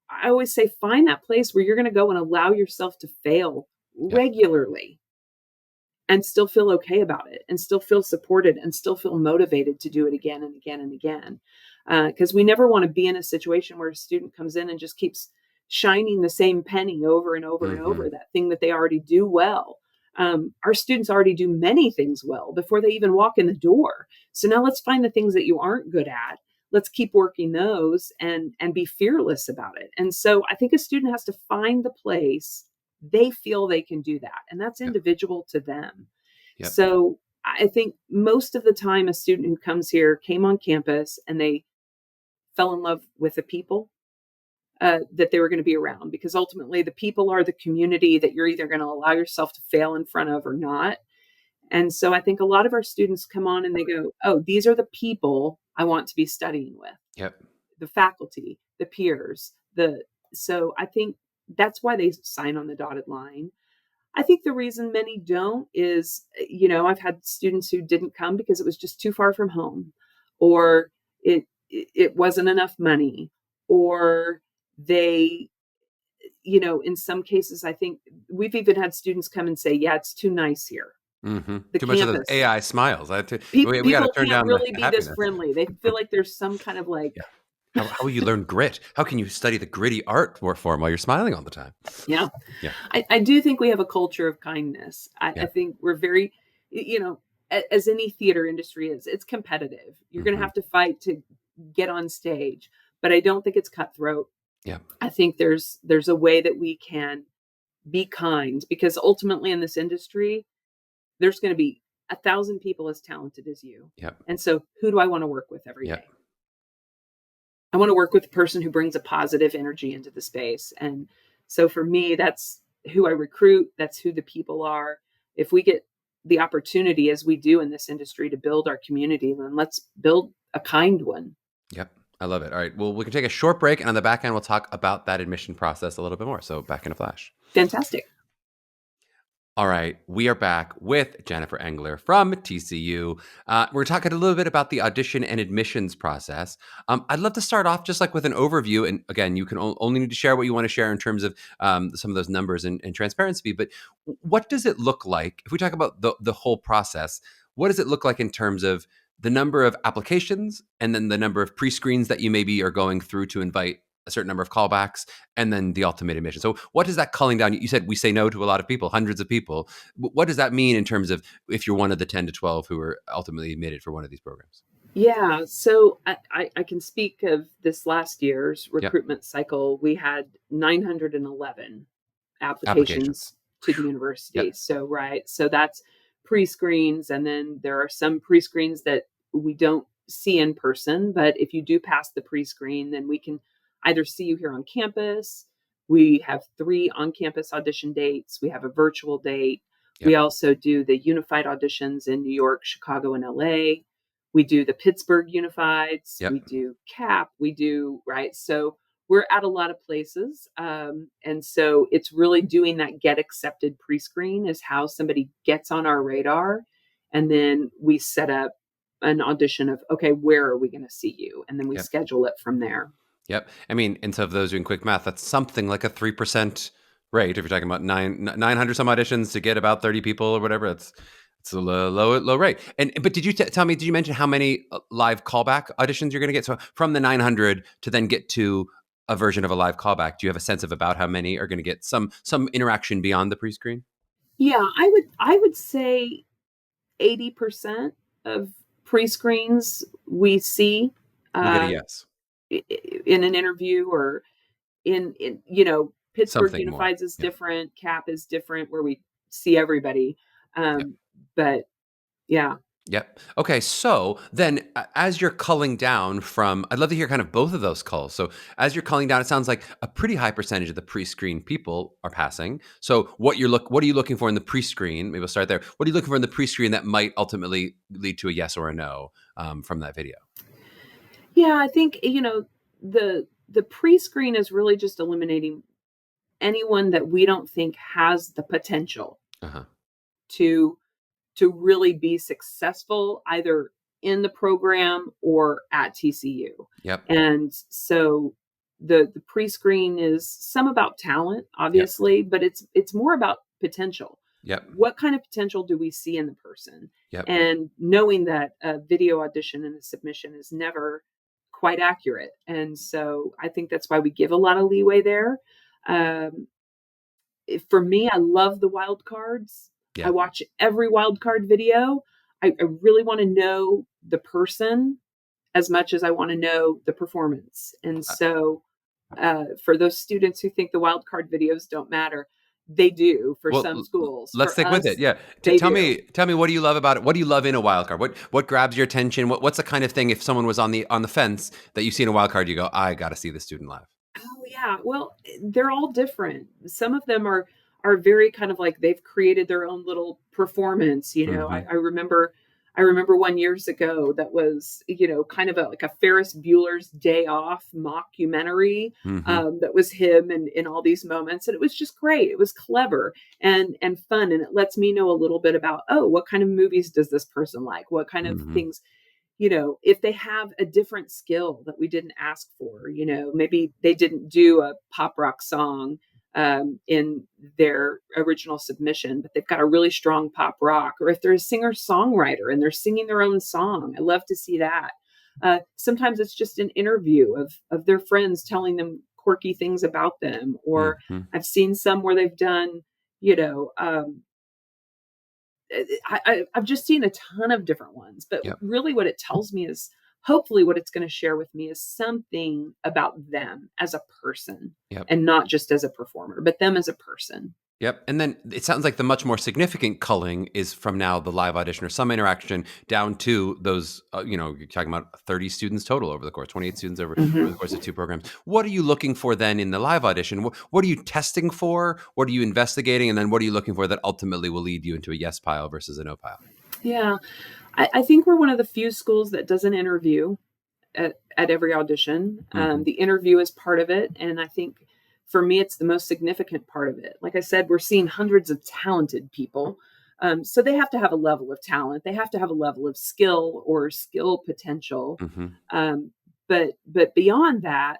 I always say, find that place where you're going to go and allow yourself to fail regularly and still feel okay about it, and still feel supported, and still feel motivated to do it again and again and again. Because we never want to be in a situation where a student comes in and just keeps shining the same penny over and over and over, that thing that they already do well. Our students already do many things well before they even walk in the door. So now let's find the things that you aren't good at. Let's keep working those and be fearless about it. And so I think a student has to find the place they feel they can do that. And that's individual to them. Yep. So I think most of the time a student who comes here came on campus and they fell in love with the people that they were going to be around, because ultimately the people are the community that you're either going to allow yourself to fail in front of or not. And so I think a lot of our students come on and they go, oh, these are the people I want to be studying with. Yep. The faculty, the peers, so I think that's why they sign on the dotted line. I think the reason many don't is, I've had students who didn't come because it was just too far from home, or it wasn't enough money, or they, in some cases, I think we've even had students come and say, yeah, it's too nice here. Too much of those AI smiles. People we got to turn down really the be happiness. this friendly. They feel like there's some kind of like, How will you learn grit? How can you study the gritty art form while you're smiling all the time? Yeah. I do think we have a culture of kindness. I think we're very, as any theater industry is, it's competitive. You're going to have to fight to get on stage, but I don't think it's cutthroat. Yeah. I think there's a way that we can be kind, because ultimately in this industry, there's going to be 1,000 people as talented as you. Yep. And so who do I want to work with every day? I want to work with a person who brings a positive energy into the space. And so for me, that's who I recruit. That's who the people are. If we get the opportunity, as we do in this industry, to build our community, then let's build a kind one. Yep. I love it. All right. Well, we can take a short break, and on the back end, we'll talk about that admission process a little bit more. So back in a flash. Fantastic. All right, we are back with Jennifer Engler from TCU. We're talking a little bit about the audition and admissions process. I'd love to start off just like with an overview. And again, you can only need to share what you want to share in terms of some of those numbers and transparency. But what does it look like, if we talk about the whole process, what does it look like in terms of the number of applications and then the number of pre-screens that you maybe are going through to invite a certain number of callbacks, and then the ultimate admission? So what is that culling down? You said we say no to a lot of people, hundreds of people. What does that mean in terms of if you're one of the 10 to 12 who are ultimately admitted for one of these programs? Yeah, so I can speak of this last year's recruitment cycle. We had 911 applications to the university. So, so that's pre-screens. And then there are some pre-screens that we don't see in person, but if you do pass the pre-screen, then we can either see you here on campus. We have 3 on-campus audition dates. We have a virtual date. We also do the unified auditions in New York, Chicago, and LA. We do the Pittsburgh Unifieds. Yep. We do CAP. We do, right? So we're at a lot of places. And so it's really doing that get accepted pre-screen is how somebody gets on our radar. And then we set up an audition of, okay, where are we going to see you? And then we Yep. schedule it from there. Yep. I mean, and so of those doing quick math, that's something like a 3% rate. If you're talking about 900 some auditions to get about 30 people or whatever, it's a low rate. But did you tell me? Did you mention how many live callback auditions you're going to get? So from the 900 to then get to a version of a live callback, do you have a sense of about how many are going to get some interaction beyond the pre-screen? Yeah, I would say 80% of pre-screens we see We get a yes. in an interview or in Pittsburgh Something more. Unifieds is different, CAP is different, where we see everybody. Yep. But yeah. Yep. Okay. So then, as you're culling down from, I'd love to hear kind of both of those culls. So as you're culling down, it sounds like a pretty high percentage of the pre-screen people are passing. So what are you looking for in the pre-screen? Maybe we'll start there. What are you looking for in the pre-screen that might ultimately lead to a yes or a no from that video? Yeah, I think the pre-screen is really just eliminating anyone that we don't think has the potential to really be successful either in the program or at TCU. Yep. And so the pre-screen is some about talent, obviously, but it's more about potential. Yep. What kind of potential do we see in the person? Yep. And knowing that a video audition and a submission is never quite accurate. And so I think that's why we give a lot of leeway there. For me, I love the wild cards. Yeah. I watch every wild card video. I really want to know the person as much as I want to know the performance. And so for those students who think the wild card videos don't matter, they do for some schools. Let's stick with it. Yeah. Tell me, what do you love about it? What do you love in a wild card? What grabs your attention? What's the kind of thing if someone was on the fence that you see in a wild card, you go, I got to see this student live? Oh yeah. Well, they're all different. Some of them are very kind of like they've created their own little performance. I remember one years ago that was, kind of like a Ferris Bueller's Day Off mockumentary that was him and in all these moments. And it was just great. It was clever and fun. And it lets me know a little bit about, what kind of movies does this person like? What kind of things, if they have a different skill that we didn't ask for, maybe they didn't do a pop rock song in their original submission, but they've got a really strong pop rock, or if they're a singer-songwriter and they're singing their own song. I love to see that. Sometimes it's just an interview of their friends telling them quirky things about them, or I've seen some where they've done, I've just seen a ton of different ones, but really what it tells me is hopefully what it's going to share with me is something about them as a person and not just as a performer, but them as a person. Yep. And then it sounds like the much more significant culling is from now the live audition or some interaction down to those, you're talking about 30 students total over the course, 28 students over the course of 2 programs. What are you looking for then in the live audition? What are you testing for? What are you investigating? And then what are you looking for that ultimately will lead you into a yes pile versus a no pile? Yeah. I think we're one of the few schools that doesn't interview at every audition. The interview is part of it. And I think for me, it's the most significant part of it. Like I said, we're seeing hundreds of talented people. So they have to have a level of talent. They have to have a level of skill or skill potential. But beyond that,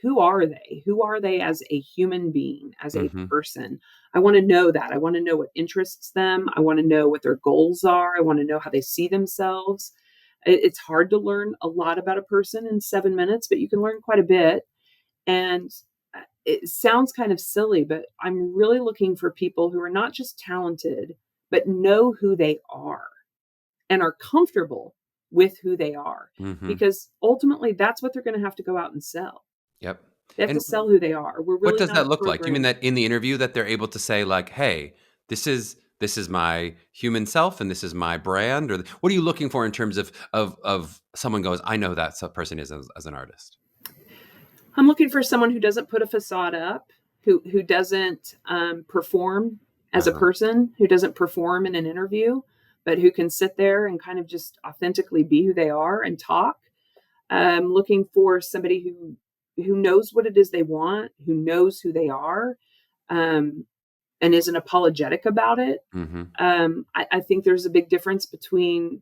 who are they? Who are they as a human being, as a person? I want to know that. I want to know what interests them. I want to know what their goals are. I want to know how they see themselves. It's hard to learn a lot about a person in 7 minutes, but you can learn quite a bit. And it sounds kind of silly, but I'm really looking for people who are not just talented, but know who they are and are comfortable with who they are. Because ultimately, that's what they're going to have to go out and sell. Yep. They have to sell who they are. We're really what does that look like? Do you mean that in the interview that they're able to say like, hey, this is my human self and this is my brand? Or what are you looking for in terms of someone goes, I know that person is as an artist? I'm looking for someone who doesn't put a facade up, who doesn't perform as a person, who doesn't perform in an interview, but who can sit there and kind of just authentically be who they are and talk. Looking for somebody who knows what it is they want, who knows who they are, and isn't apologetic about it. Mm-hmm. I think there's a big difference between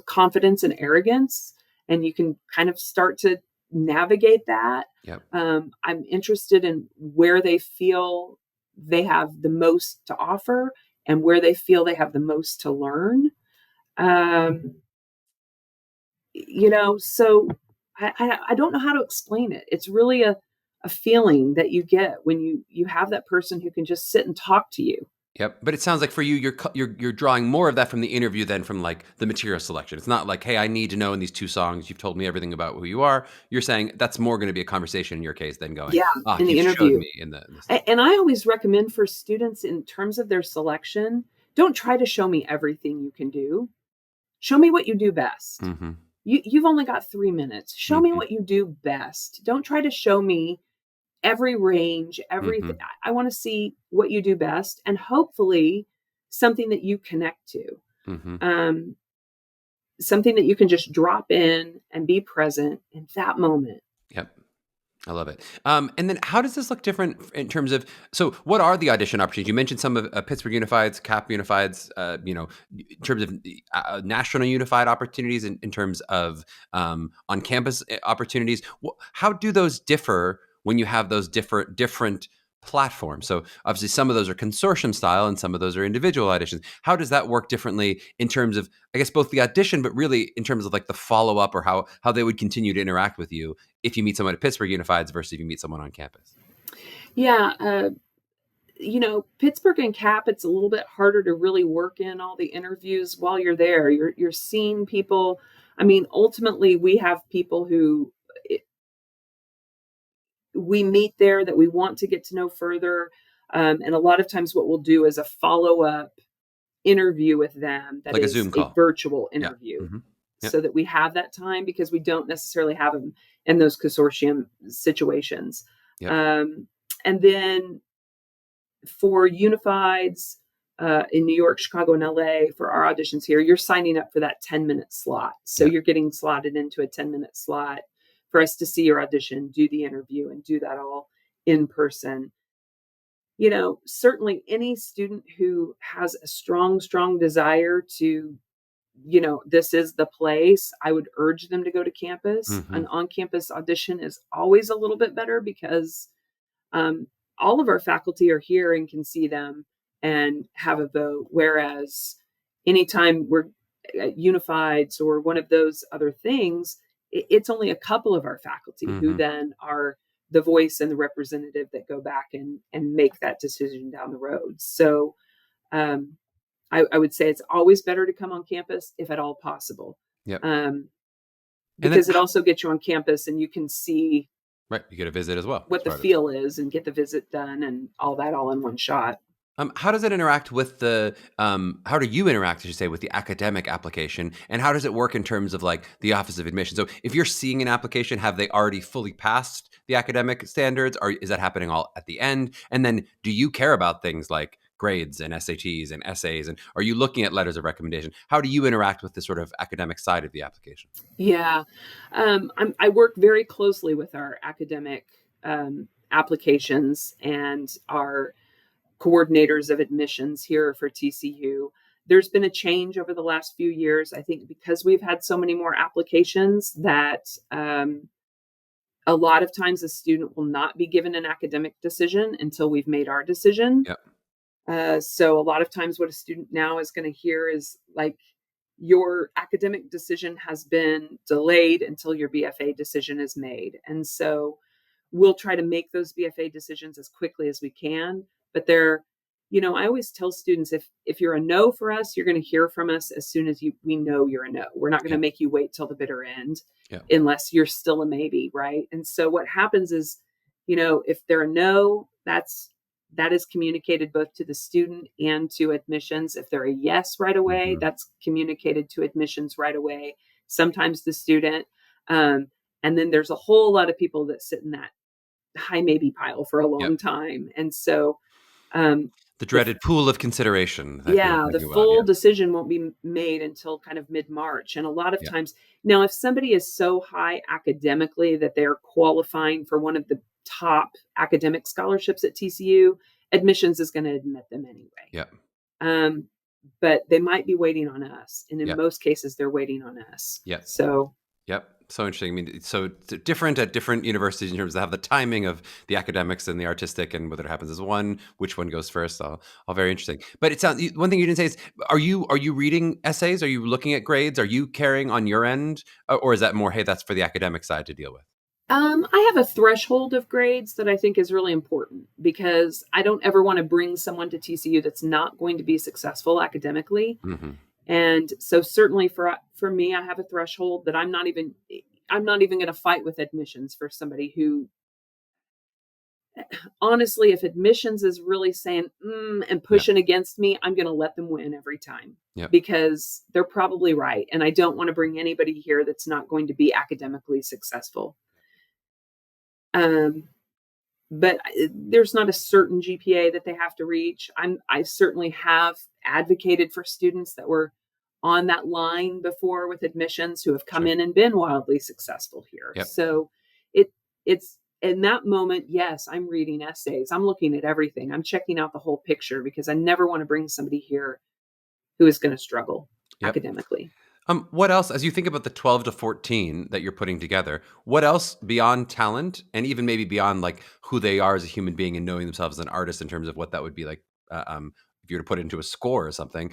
confidence and arrogance, and you can kind of start to navigate that. Yep. I'm interested in where they feel they have the most to offer and where they feel they have the most to learn. So I don't know how to explain it. It's really a feeling that you get when you have that person who can just sit and talk to you. Yep. But it sounds like for you, you're drawing more of that from the interview than from like the material selection. It's not like, hey, I need to know in these 2 songs, you've told me everything about who you are. You're saying that's more going to be a conversation in your case than going, Yeah, in the you showed interview. me in the. And I always recommend for students in terms of their selection, don't try to show me everything you can do. Show me what you do best. Mm-hmm. You've only got 3 minutes. Show me what you do best. Don't try to show me every range, everything. Mm-hmm. I want to see what you do best, and hopefully something that you connect to. Mm-hmm. Something that you can just drop in and be present in that moment. Yep. I love it. And then how does this look different in terms of, so what are the audition opportunities? You mentioned some of Pittsburgh Unified's, CAP Unified's, in terms of national unified opportunities, in terms of on-campus opportunities. How do those differ when you have those different platforms? So obviously some of those are consortium style and some of those are individual auditions. How does that work differently in terms of, I guess, both the audition, but really in terms of like the follow-up, or how they would continue to interact with you if you meet someone at Pittsburgh Unified's versus if you meet someone on campus? Yeah. Pittsburgh and CAP, it's a little bit harder to really work in all the interviews while you're there. You're seeing people. I mean, ultimately, we have people who we meet there that we want to get to know further. And a lot of times what we'll do is a follow-up interview with them that Like a is Zoom a call. virtual Yeah. interview. Mm-hmm. Yep. So that we have that time, because we don't necessarily have them in those consortium situations. Yep. And then for Unifieds in New York, Chicago, and LA, for our auditions here, you're signing up for that 10-minute slot. So Yep. you're getting slotted into a 10-minute slot for us to see your audition, do the interview, and do that all in person. Certainly any student who has a strong desire to, this is the place, I would urge them to go to campus. Mm-hmm. An on-campus audition is always a little bit better because all of our faculty are here and can see them and have a vote. Whereas anytime we're at Unifieds or one of those other things, it's only a couple of our faculty who then are the voice and the representative that go back and make that decision down the road. So I would say it's always better to come on campus if at all possible. Yep. Because it also gets you on campus and you can see you get a visit as well. what the feel is and get the visit done and all that all in one shot. How does it interact with how do you interact, I should say, with the academic application? And how does it work in terms of like the Office of Admission? So if you're seeing an application, have they already fully passed the academic standards, or is that happening all at the end? And then do you care about things like grades and SATs and essays? And are you looking at letters of recommendation? How do you interact with the sort of academic side of the application? Yeah. I work very closely with our academic applications and our coordinators of admissions here for TCU. There's been a change over the last few years, I think, because we've had so many more applications that a lot of times a student will not be given an academic decision until we've made our decision. Yep. So a lot of times what a student now is going to hear is like, your academic decision has been delayed until your BFA decision is made. And so we'll try to make those BFA decisions as quickly as we can. But I always tell students, if you're a no for us, you're going to hear from us as soon as we know you're a no. We're not going to make you wait till the bitter end unless you're still a maybe, right? And so what happens is, if they're a no, that is communicated both to the student and to admissions. If they're a yes right away, that's communicated to admissions right away. Sometimes the student. And then there's a whole lot of people that sit in that high maybe pile for a long time. And so The dreaded pool of consideration that you're Yeah, the talking about. full decision won't be made until kind of mid-March. And a lot of Yeah. times now, if somebody is so high academically that they're qualifying for one of the top academic scholarships at TCU, admissions is going to admit them anyway. Yeah. But they might be waiting on us. And in Yeah. most cases, they're waiting on us. Yeah. So Yep. So interesting. I mean, so different at different universities in terms of the timing of the academics and the artistic, and whether it happens as one, which one goes first. All very interesting. But it sounds, one thing you didn't say is, are you reading essays? Are you looking at grades? Are you carrying on your end, or is that more, hey, that's for the academic side to deal with? I have a threshold of grades that I think is really important, because I don't ever want to bring someone to TCU that's not going to be successful academically. Mm-hmm. And so certainly for me, I have a threshold that I'm not even going to fight with admissions for somebody who, honestly, if admissions is really saying and pushing against me, I'm going to let them win every time, because they're probably right. And I don't want to bring anybody here that's not going to be academically successful. But there's not a certain GPA that they have to reach. I certainly have advocated for students that were on that line before with admissions who have come in and been wildly successful here. Yep. So it's in that moment, yes, I'm reading essays. I'm looking at everything. I'm checking out the whole picture, because I never want to bring somebody here who is going to struggle academically. What else, as you think about the 12 to 14 that you're putting together, what else beyond talent, and even maybe beyond like who they are as a human being and knowing themselves as an artist, in terms of what that would be like, if you were to put it into a score or something,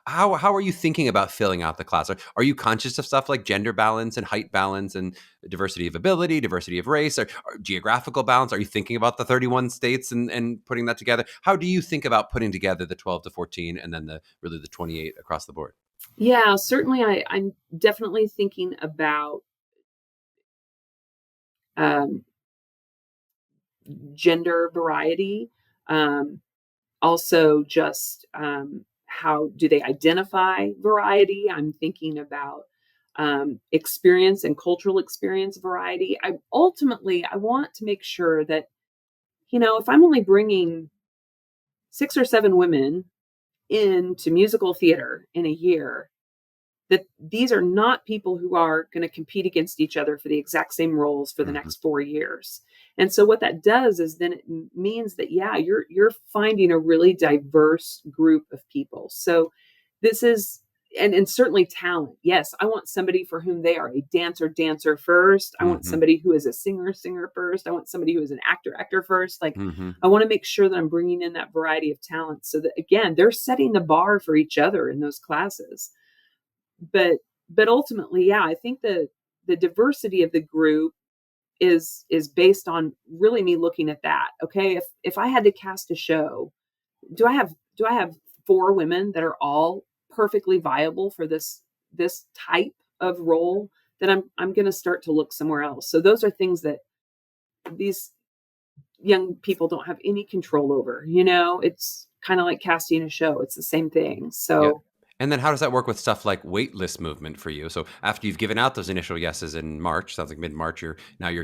how are you thinking about filling out the class? Are you conscious of stuff like gender balance and height balance and diversity of ability, diversity of race, or geographical balance? Are you thinking about the 31 states and putting that together? How do you think about putting together the 12 to 14 and then the 28 across the board? Yeah, certainly I'm definitely thinking about gender variety. Also just how do they identify variety? I'm thinking about experience and cultural experience variety. I want to make sure that, if I'm only bringing 6 or 7 women into musical theater in a year, that these are not people who are going to compete against each other for the exact same roles for the next 4 years. And so what that does is then it means that, you're finding a really diverse group of people. So this is, and certainly talent. Yes, I want somebody for whom they are a dancer first. I want somebody who is a singer first. I want somebody who is an actor first. Like, I want to make sure that I'm bringing in that variety of talent, so that, again, they're setting the bar for each other in those classes. But ultimately, I think the diversity of the group is based on really me looking at that. Okay, if I had to cast a show, do I have 4 women that are all perfectly viable for this type of role? Then I'm going to start to look somewhere else. So those are things that these young people don't have any control over. It's kind of like casting a show. It's the same thing. So. And then how does that work with stuff like waitlist movement for you? So after you've given out those initial yeses in March, sounds like mid-March, you're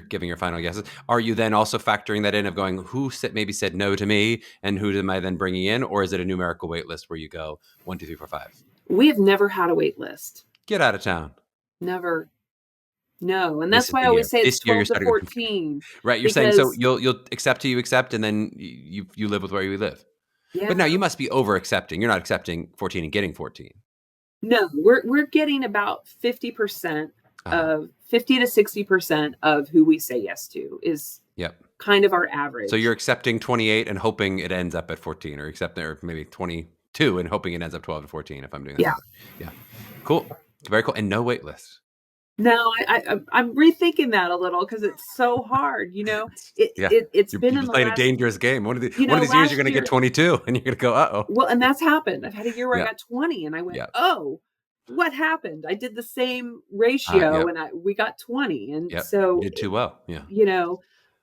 giving your final yeses. Are you then also factoring that in of going, who maybe said no to me, and who am I then bringing in? Or is it a numerical waitlist where you go 1, 2, 3, 4, 5? We have never had a waitlist. Get out of town. Never. No, and that's why I always say it's 12 to 14. Right, you're saying so you'll accept who you accept, and then you live with where you live. Yeah. But now you must be over accepting. You're not accepting 14 and getting 14. No, we're getting about 50% of 50 to 60% of who we say yes to is kind of our average. So you're accepting 28 and hoping it ends up at 14, or maybe 22 and hoping it ends up 12 to 14, if I'm doing that. Yeah. Yeah. Cool. Very cool. And no wait list. No, I'm rethinking that a little, because it's so hard. It's been in the playing a dangerous game. One of these years you're going to get 22, and you're going to go, uh-oh. Well, and that's happened. I've had a year where I got 20, and I went, oh, what happened? I did the same ratio, and we got 20, and so you did too well. Yeah,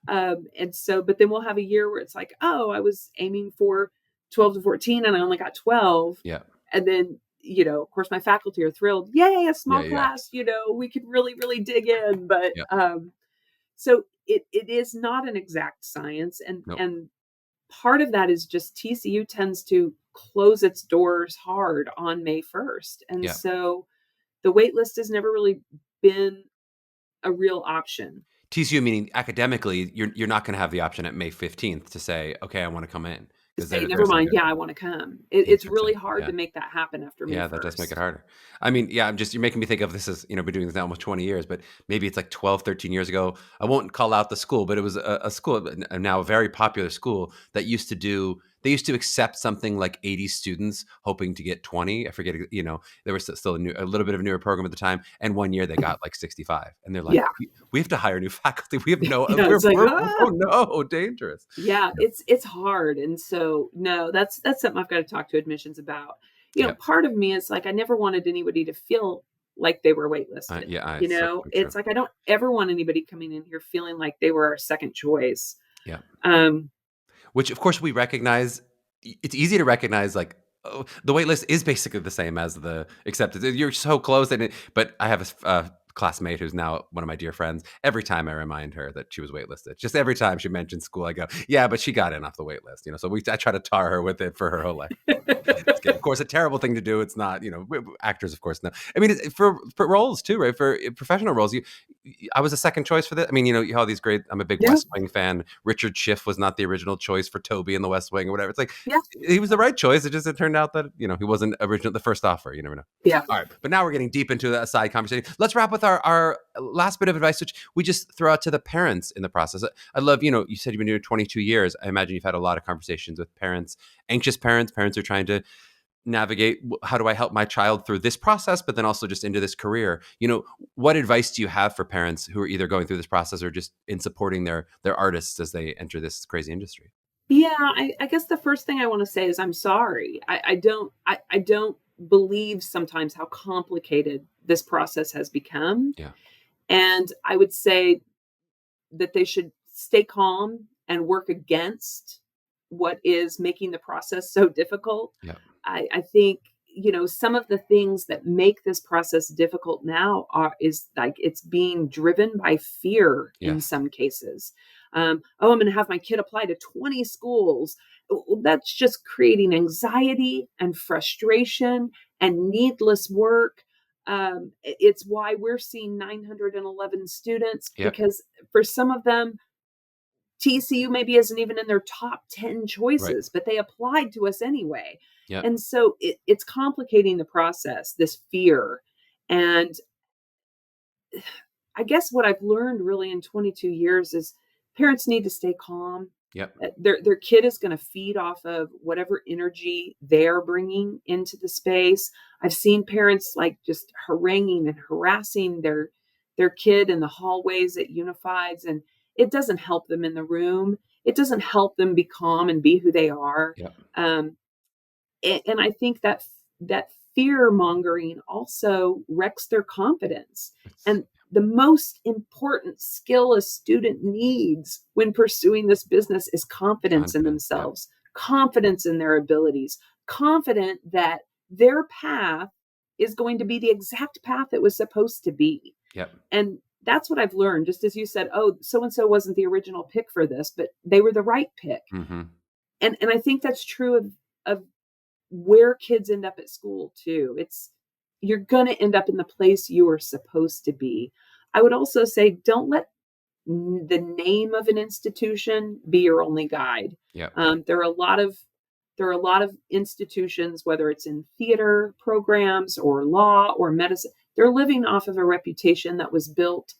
and so, but then we'll have a year where it's like, oh, I was aiming for 12 to 14, and I only got 12. Yeah, and then. Of course, my faculty are thrilled. Yay, a small class, we could really, really dig in. But so it is not an exact science. And part of that is just TCU tends to close its doors hard on May 1st. And Yeah. so the wait list has never really been a real option. TCU meaning academically, you're not going to have the option at May 15th to say, okay, I want to come in, because Say, they're never saying mind. Yeah, I want to come. It's really interesting. hard Yeah. to make that happen after May Yeah, that does make it 1st. harder. I mean, yeah, you're making me think of this as, been doing this now almost 20 years, but maybe it's like 12, 13 years ago. I won't call out the school, but it was a school, now a very popular school that they used to accept something like 80 students hoping to get 20. I forget, there was still a little bit of a newer program at the time. And one year they got like 65. And they're like, Yeah. we have to hire new faculty. We have no, Yeah, it's like, oh no, dangerous. yeah, it's hard. And so, no, that's something I've got to talk to admissions about. Yep. Part of me is like, I never wanted anybody to feel like they were waitlisted. It's so true. It's like, I don't ever want anybody coming in here feeling like they were our second choice. Yeah. Um, Which, of course, we recognize. It's easy to recognize, like, oh, the wait list is basically the same as the acceptance. You're so close. But I have a classmate who's now one of my dear friends. Every time I remind her that she was waitlisted, just every time she mentions school, I go, yeah, but she got in off the wait list. So I try to tar her with it for her whole life. Of course, a terrible thing to do. It's not, actors, of course, no. I mean, for roles too, right? For professional roles, I was a second choice for this. I mean, you have all these great. I'm a big Yeah. West Wing fan. Richard Schiff was not the original choice for Toby in the West Wing or whatever. It's like, Yeah. he was the right choice. It turned out that he wasn't the first offer. You never know. Yeah. All right, but now we're getting deep into a side conversation. Let's wrap with our last bit of advice, which we just throw out to the parents in the process. I love, you said you've been doing 22 years. I imagine you've had a lot of conversations with parents, anxious parents who are trying to navigate, how do I help my child through this process, but then also just into this career. What advice do you have for parents who are either going through this process or just in supporting their artists as they enter this crazy industry? Yeah, I guess the first thing I want to say is I'm sorry. I don't believe sometimes how complicated this process has become. Yeah. And I would say that they should stay calm and work against what is making the process so difficult. Yeah. I think, some of the things that make this process difficult now is like it's being driven by fear in Yes. some cases. I'm going to have my kid apply to 20 schools. That's just creating anxiety and frustration and needless work. It's why we're seeing 911 students, Yep. because for some of them, TCU maybe isn't even in their top 10 choices, but they applied to us anyway. Yep. And so it's complicating the process, this fear. And I guess what I've learned really in 22 years is parents need to stay calm. Yep. Their kid is going to feed off of whatever energy they're bringing into the space. I've seen parents like just haranguing and harassing their kid in the hallways at Unifieds, and it doesn't help them in the room. It doesn't help them be calm and be who they are. Yep. And I think that fear mongering also wrecks their confidence. And the most important skill a student needs when pursuing this business is confidence in themselves, confidence in their abilities, confident that their path is going to be the exact path it was supposed to be. Yep. And that's what I've learned. Just as you said, oh, so-and-so wasn't the original pick for this, but they were the right pick. Mm-hmm. And I think that's true of where kids end up at school too. You're going to end up in the place you are supposed to be. I would also say, don't let the name of an institution be your only guide. Yeah. There are a lot of institutions, whether it's in theater programs or law or medicine, they're living off of a reputation that was built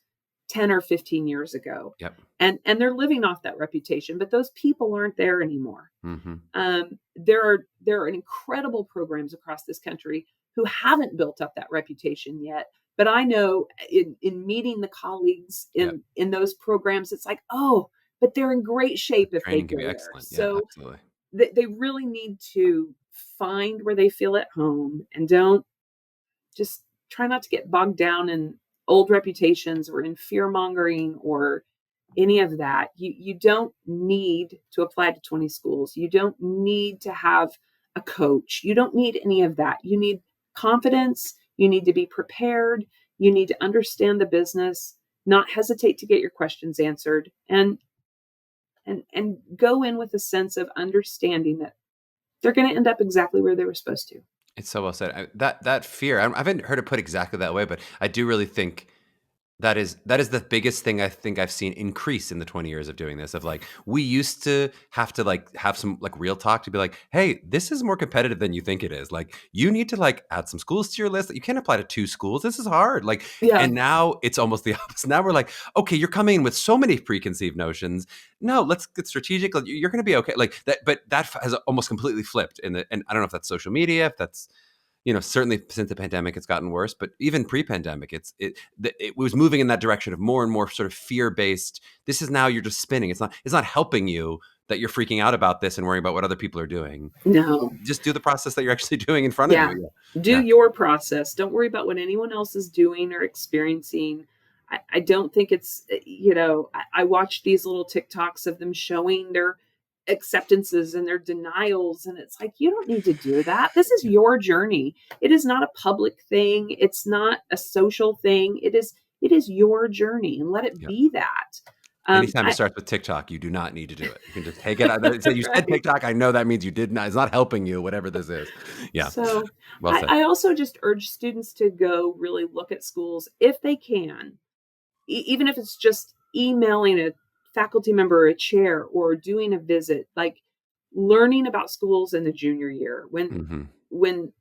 10 or 15 years ago. Yep. And they're living off that reputation, but those people aren't there anymore. Mm-hmm. There are incredible programs across this country who haven't built up that reputation yet. But I know in meeting the colleagues in those programs, it's like, oh, but they're in great shape if they go there. Excellent. So absolutely. They really need to find where they feel at home and don't just try not to get bogged down in old reputations or in fear mongering or any of that. You don't need to apply to 20 schools. You don't need to have a coach. You don't need any of that. You need confidence. You need to be prepared. You need to understand the business, not hesitate to get your questions answered, and and go in with a sense of understanding that they're going to end up exactly where they were supposed to. It's so well said. That fear, I haven't heard it put exactly that way, but I do really think that is the biggest thing I think I've seen increase in the 20 years of doing this. Of like, we used to have to like have some like real talk to be like, hey, this is more competitive than you think it is. Like, you need to like add some schools to your list. You can't apply to 2 schools. This is hard. Like, Yeah. and now it's almost the opposite. Now we're like, okay, you're coming in with so many preconceived notions. No, let's get strategic. Like, you're going to be okay. Like that, but that has almost completely flipped. And I don't know if that's social media, if that's, certainly since the pandemic, it's gotten worse, but even pre-pandemic, it was moving in that direction of more and more sort of fear-based. This is now you're just spinning. It's not helping you that you're freaking out about this and worrying about what other people are doing. No. Just do the process that you're actually doing in front of you. Do your process. Don't worry about what anyone else is doing or experiencing. I don't think it's, I watch these little TikToks of them showing their acceptances and their denials. And it's like, you don't need to do that. This is your journey. It is not a public thing. It's not a social thing. It is your journey, and let it be that. Anytime it starts with TikTok, you do not need to do it. You can just take it. So you said TikTok. I know that means you did not. It's not helping you, whatever this is. Yeah. So well said. I also just urge students to go really look at schools if they can, even if it's just emailing a faculty member or a chair or doing a visit, like learning about schools in the junior year when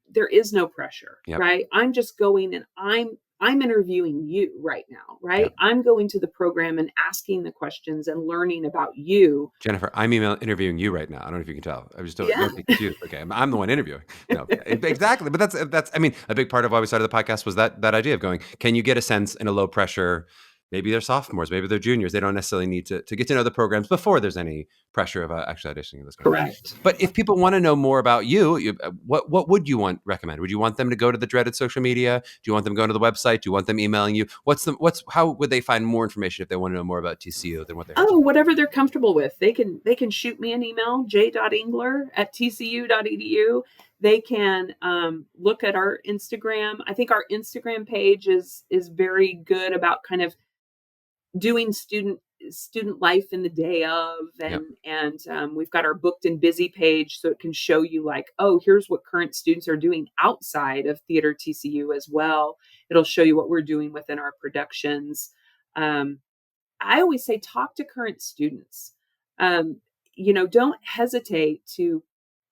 there is no pressure, right? I'm just going and I'm interviewing you right now, right? Yep. I'm going to the program and asking the questions and learning about you. Jennifer, I'm interviewing you right now. I don't know if you can tell. I just don't be confused. Okay, I'm the one interviewing. No, exactly. But that's. I mean, a big part of why we started the podcast was that idea of going. Can you get a sense in a low pressure? Maybe they're sophomores, maybe they're juniors. They don't necessarily need to get to know the programs before there's any pressure of actually auditioning this. Correct. But if people want to know more about you, what would you recommend? Would you want them to go to the dreaded social media? Do you want them going to the website? Do you want them emailing you? How would they find more information if they want to know more about TCU than what they heard? Whatever they're comfortable with. They can shoot me an email, j.engler@tcu.edu. They can look at our Instagram. I think our Instagram page is very good about kind of doing student life in the day of, and we've got our booked and busy page, so it can show you like, oh, here's what current students are doing outside of Theater TCU as well. It'll show you what we're doing within our productions. I always say, talk to current students. Don't hesitate to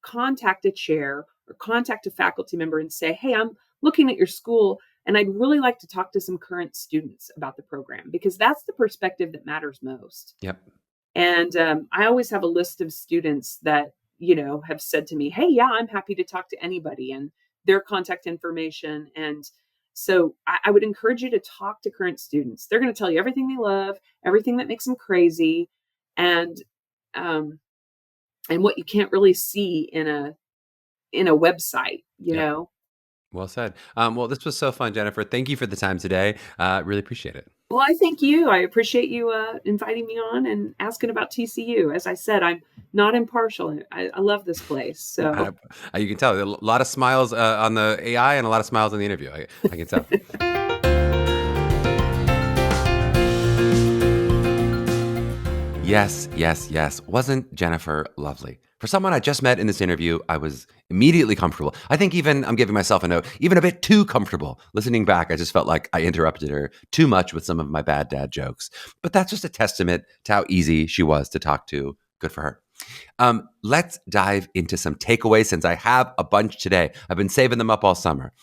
contact a chair or contact a faculty member and say, hey, I'm looking at your school, and I'd really like to talk to some current students about the program, because that's the perspective that matters most. Yep. And I always have a list of students that, have said to me, hey, yeah, I'm happy to talk to anybody, and their contact information. And so I would encourage you to talk to current students. They're going to tell you everything they love, everything that makes them crazy, and what you can't really see in a website, you know. Well said. Well, this was so fun, Jennifer. Thank you for the time today. Really appreciate it. Well, I thank you. I appreciate you inviting me on and asking about TCU. As I said, I'm not impartial. I love this place. So you can tell a lot of smiles on the AI and a lot of smiles on the interview. I can tell. Yes. Wasn't Jennifer lovely? For someone I just met in this interview, I was immediately comfortable. I think even, I'm giving myself a note, even a bit too comfortable. Listening back, I just felt like I interrupted her too much with some of my bad dad jokes. But that's just a testament to how easy she was to talk to. Good for her. Let's dive into some takeaways, since I have a bunch today. I've been saving them up all summer.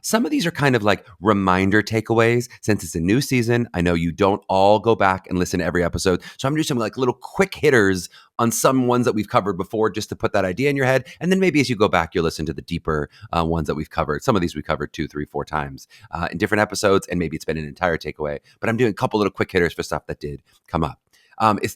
Some of these are kind of like reminder takeaways. Since it's a new season, I know you don't all go back and listen to every episode. So I'm going to do some like little quick hitters on some ones that we've covered before, just to put that idea in your head. And then maybe as you go back, you'll listen to the deeper ones that we've covered. Some of these we covered 2, 3, 4 times in different episodes, and maybe it's been an entire takeaway. But I'm doing a couple little quick hitters for stuff that did come up.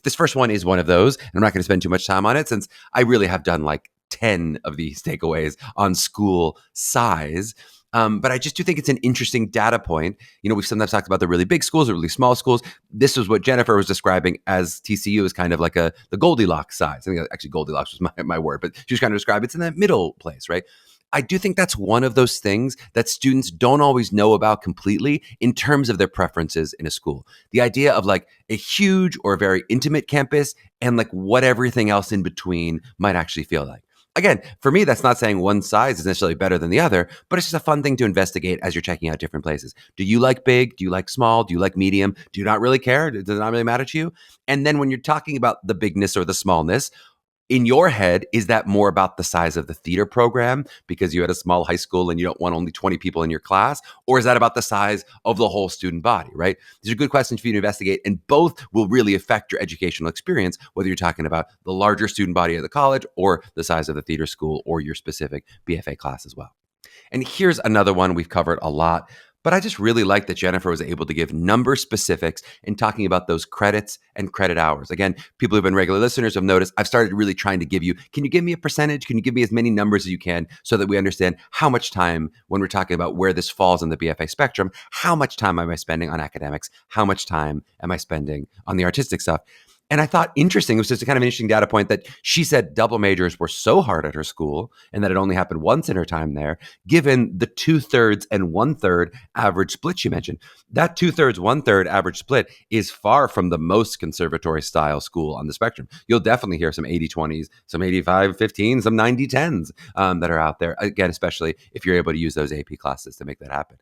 This first one is one of those, and I'm not going to spend too much time on it, since I really have done like 10 of these takeaways on school size. But I just do think it's an interesting data point. We've sometimes talked about the really big schools or really small schools. This is what Jennifer was describing as TCU is kind of like the Goldilocks size. I think actually Goldilocks was my word, but she was kind of describing it's in that middle place, right? I do think that's one of those things that students don't always know about completely in terms of their preferences in a school. The idea of like a huge or very intimate campus and like what everything else in between might actually feel like. Again, for me, that's not saying one size is necessarily better than the other, but it's just a fun thing to investigate as you're checking out different places. Do you like big? Do you like small? Do you like medium? Do you not really care? Does it not really matter to you? And then when you're talking about the bigness or the smallness, in your head, is that more about the size of the theater program because you had a small high school and you don't want only 20 people in your class? Or is that about the size of the whole student body, right? These are good questions for you to investigate, and both will really affect your educational experience, whether you're talking about the larger student body of the college or the size of the theater school or your specific BFA class as well. And here's another one we've covered a lot, but I just really like that Jennifer was able to give number specifics in talking about those credits and credit hours. Again, people who've been regular listeners have noticed I've started really trying to give you, can you give me a percentage? Can you give me as many numbers as you can so that we understand how much time, when we're talking about where this falls in the BFA spectrum, how much time am I spending on academics? How much time am I spending on the artistic stuff? And I thought interesting, it was just a kind of interesting data point that she said double majors were so hard at her school and that it only happened once in her time there, given the 2/3 and 1/3 average split she mentioned. That 2/3, 1/3 average split is far from the most conservatory style school on the spectrum. You'll definitely hear some 80/20s, some 85/15s, some 90/10s that are out there. Again, especially if you're able to use those AP classes to make that happen.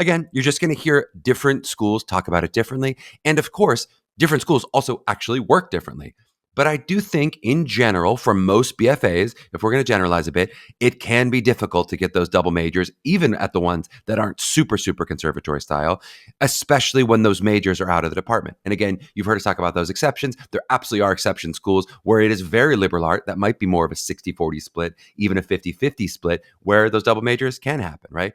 Again, you're just going to hear different schools talk about it differently. And of course, different schools also actually work differently. But I do think in general, for most BFAs, if we're going to generalize a bit, it can be difficult to get those double majors, even at the ones that aren't super, super conservatory style, especially when those majors are out of the department. And again, you've heard us talk about those exceptions. There absolutely are exception schools where it is very liberal art. That might be more of a 60-40 split, even a 50-50 split, where those double majors can happen, right?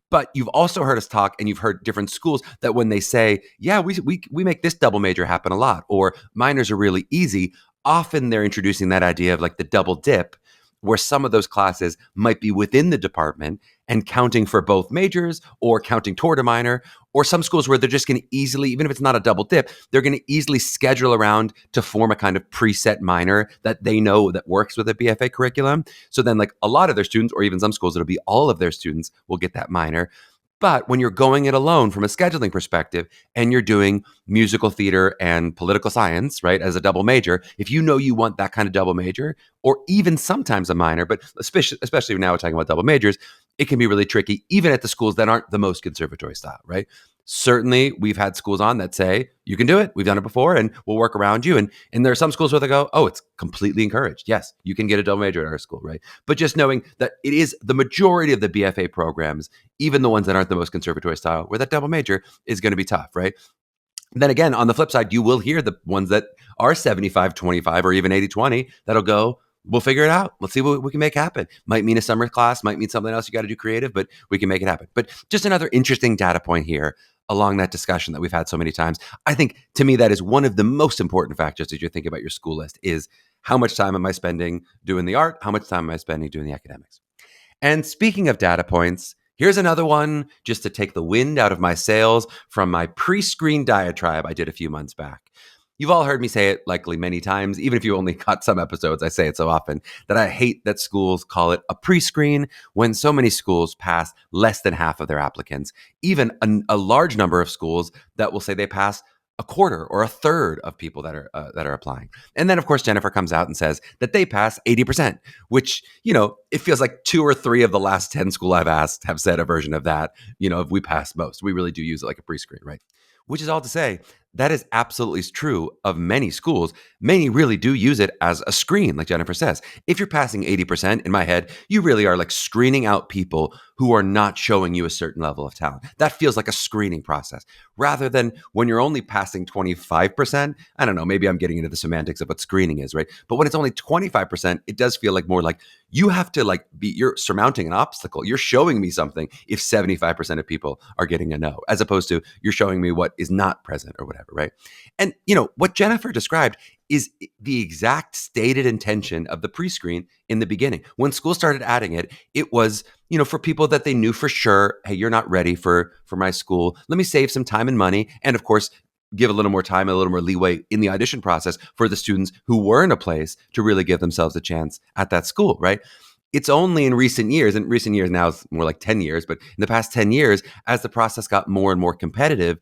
But you've also heard us talk, and you've heard different schools that when they say, yeah, we make this double major happen a lot, or minors are really easy, often they're introducing that idea of like the double dip, where some of those classes might be within the department and counting for both majors or counting toward a minor, or some schools where they're just going to easily, even if it's not a double dip, they're going to easily schedule around to form a kind of preset minor that they know that works with a BFA curriculum. So then like a lot of their students, or even some schools, it'll be all of their students will get that minor. But when you're going it alone from a scheduling perspective and you're doing musical theater and political science, right, as a double major, if you know you want that kind of double major, or even sometimes a minor, but especially now we're talking about double majors, it can be really tricky, even at the schools that aren't the most conservatory style, right? Certainly, we've had schools on that say, you can do it. We've done it before and we'll work around you. And there are some schools where they go, oh, it's completely encouraged. Yes, you can get a double major at our school, right? But just knowing that it is the majority of the BFA programs, even the ones that aren't the most conservatory style, where that double major is going to be tough, right? Then again, on the flip side, you will hear the ones that are 75-25 or even 80-20 that'll go, we'll figure it out. Let's see what we can make happen. Might mean a summer class, might mean something else you got to do creative, but we can make it happen. But just another interesting data point here along that discussion that we've had so many times. I think to me, that is one of the most important factors as you're thinking about your school list is how much time am I spending doing the art? How much time am I spending doing the academics? And speaking of data points, here's another one just to take the wind out of my sails from my pre-screen diatribe I did a few months back. You've all heard me say it likely many times, even if you only caught some episodes, I say it so often, that I hate that schools call it a pre-screen when so many schools pass less than half of their applicants, even a large number of schools that will say they pass a quarter or a third of people that are applying. And then, of course, Jennifer comes out and says that they pass 80%, which, it feels like 2 or 3 of the last 10 schools I've asked have said a version of that. If we pass most, we really do use it like a pre-screen, right? Which is all to say, that is absolutely true of many schools. Many really do use it as a screen, like Jennifer says. If you're passing 80%, in my head, you really are like screening out people who are not showing you a certain level of talent. That feels like a screening process. Rather than when you're only passing 25%, I don't know, maybe I'm getting into the semantics of what screening is, right? But when it's only 25%, it does feel like more like you have to you're surmounting an obstacle. You're showing me something if 75% of people are getting a no, as opposed to you're showing me what is not present or whatever, right? And, what Jennifer described is the exact stated intention of the pre-screen in the beginning. When school started adding it, it was, for people that they knew for sure, hey, you're not ready for my school. Let me save some time and money. And of course, give a little more time, a little more leeway in the audition process for the students who were in a place to really give themselves a chance at that school, right? it's only in recent years, and recent years now is more like 10 years, but in the past 10 years, as the process got more and more competitive,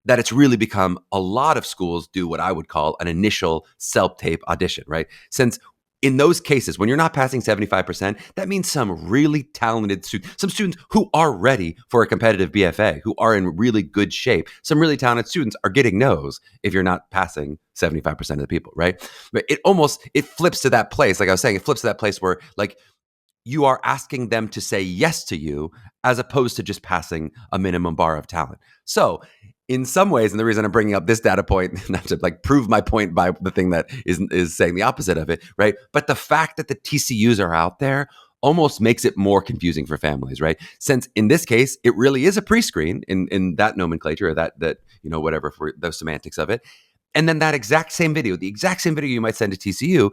that it's really become a lot of schools do what I would call an initial self-tape audition, right? Since in those cases, when you're not passing 75%, that means some really talented students, some students who are ready for a competitive BFA, who are in really good shape, some really talented students are getting no's if you're not passing 75% of the people, right? But it flips to that place, like I was saying, it flips to that place where like you are asking them to say yes to you as opposed to just passing a minimum bar of talent. So in some ways, and the reason I'm bringing up this data point, not to like prove my point by the thing that is saying the opposite of it, right? But the fact that the TCUs are out there almost makes it more confusing for families, right? Since in this case, it really is a pre-screen in that nomenclature, or that whatever, for the semantics of it. And then the exact same video you might send to TCU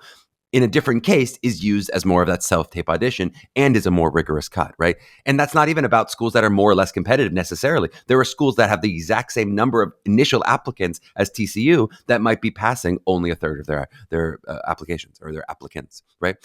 in a different case is used as more of that self-tape audition and is a more rigorous cut, right? And that's not even about schools that are more or less competitive necessarily. There are schools that have the exact same number of initial applicants as TCU that might be passing only a third of their applications or their applicants, right?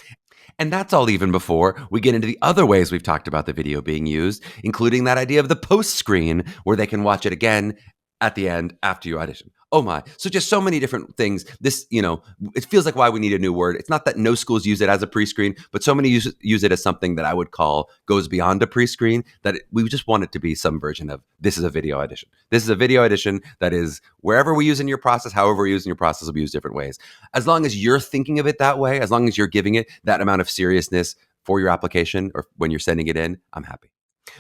And that's all even before we get into the other ways we've talked about the video being used, including that idea of the post screen where they can watch it again at the end after you audition. Oh my. So just so many different things. This, it feels like why we need a new word. It's not that no schools use it as a pre-screen, but so many use it as something that I would call goes beyond a pre-screen, that we just want it to be some version of this is a video audition. This is a video audition that is wherever we use in your process, however we use in your process will be used different ways. As long as you're thinking of it that way, as long as you're giving it that amount of seriousness for your application or when you're sending it in, I'm happy.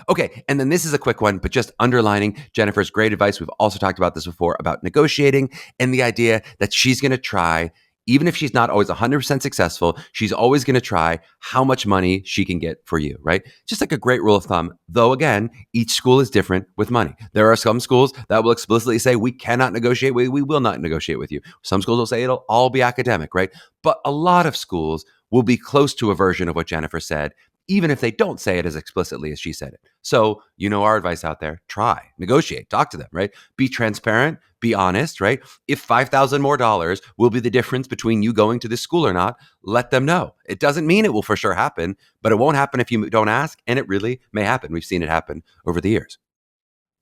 Okay, and then this is a quick one, but just underlining Jennifer's great advice. We've also talked about this before about negotiating and the idea that she's going to try, even if she's not always 100% successful, she's always going to try how much money she can get for you, right? Just like a great rule of thumb, though, again, each school is different with money. There are some schools that will explicitly say, we cannot negotiate with you, we will not negotiate with you. Some schools will say it'll all be academic, right? But a lot of schools will be close to a version of what Jennifer said, even if they don't say it as explicitly as she said it. So, our advice out there, try, negotiate, talk to them, right? Be transparent, be honest, right? If $5,000 more dollars will be the difference between you going to this school or not, let them know. It doesn't mean it will for sure happen, but it won't happen if you don't ask, and it really may happen. We've seen it happen over the years.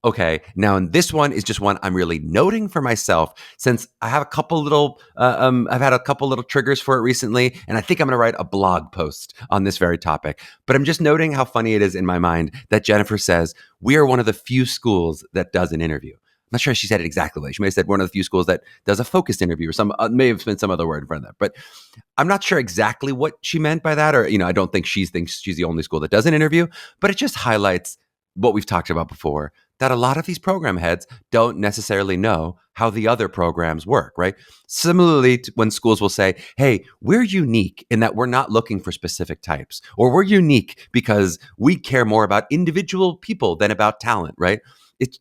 Okay, now and this one is just one I'm really noting for myself since I have a couple little, I've had a couple little triggers for it recently, and I think I'm going to write a blog post on this very topic. But I'm just noting how funny it is in my mind that Jennifer says we are one of the few schools that does an interview. I'm not sure she said it exactly like she may have said one of the few schools that does a focused interview, or some may have been some other word in front of that. But I'm not sure exactly what she meant by that, or I don't think she thinks she's the only school that does an interview. But it just highlights what we've talked about before, that a lot of these program heads don't necessarily know how the other programs work, right? Similarly, when schools will say, hey, we're unique in that we're not looking for specific types, or we're unique because we care more about individual people than about talent, right?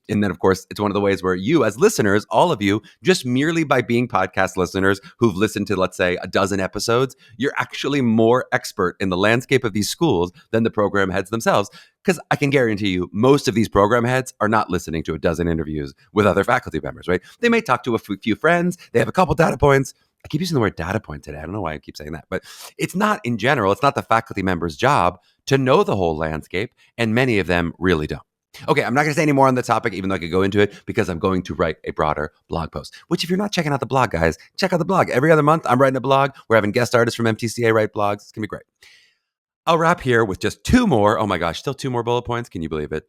And then, of course, it's one of the ways where you as listeners, all of you, just merely by being podcast listeners who've listened to, let's say, a dozen episodes, you're actually more expert in the landscape of these schools than the program heads themselves. Because I can guarantee you, most of these program heads are not listening to a dozen interviews with other faculty members, right? They may talk to a few friends. They have a couple data points. I keep using the word data point today. I don't know why I keep saying that, but it's not in general. It's not the faculty member's job to know the whole landscape, and many of them really don't. Okay, I'm not going to say any more on the topic, even though I could go into it, because I'm going to write a broader blog post, which if you're not checking out the blog, guys, check out the blog. Every other month, I'm writing a blog. We're having guest artists from MTCA write blogs. It's going to be great. I'll wrap here with just two more. Oh my gosh, still two more bullet points. Can you believe it?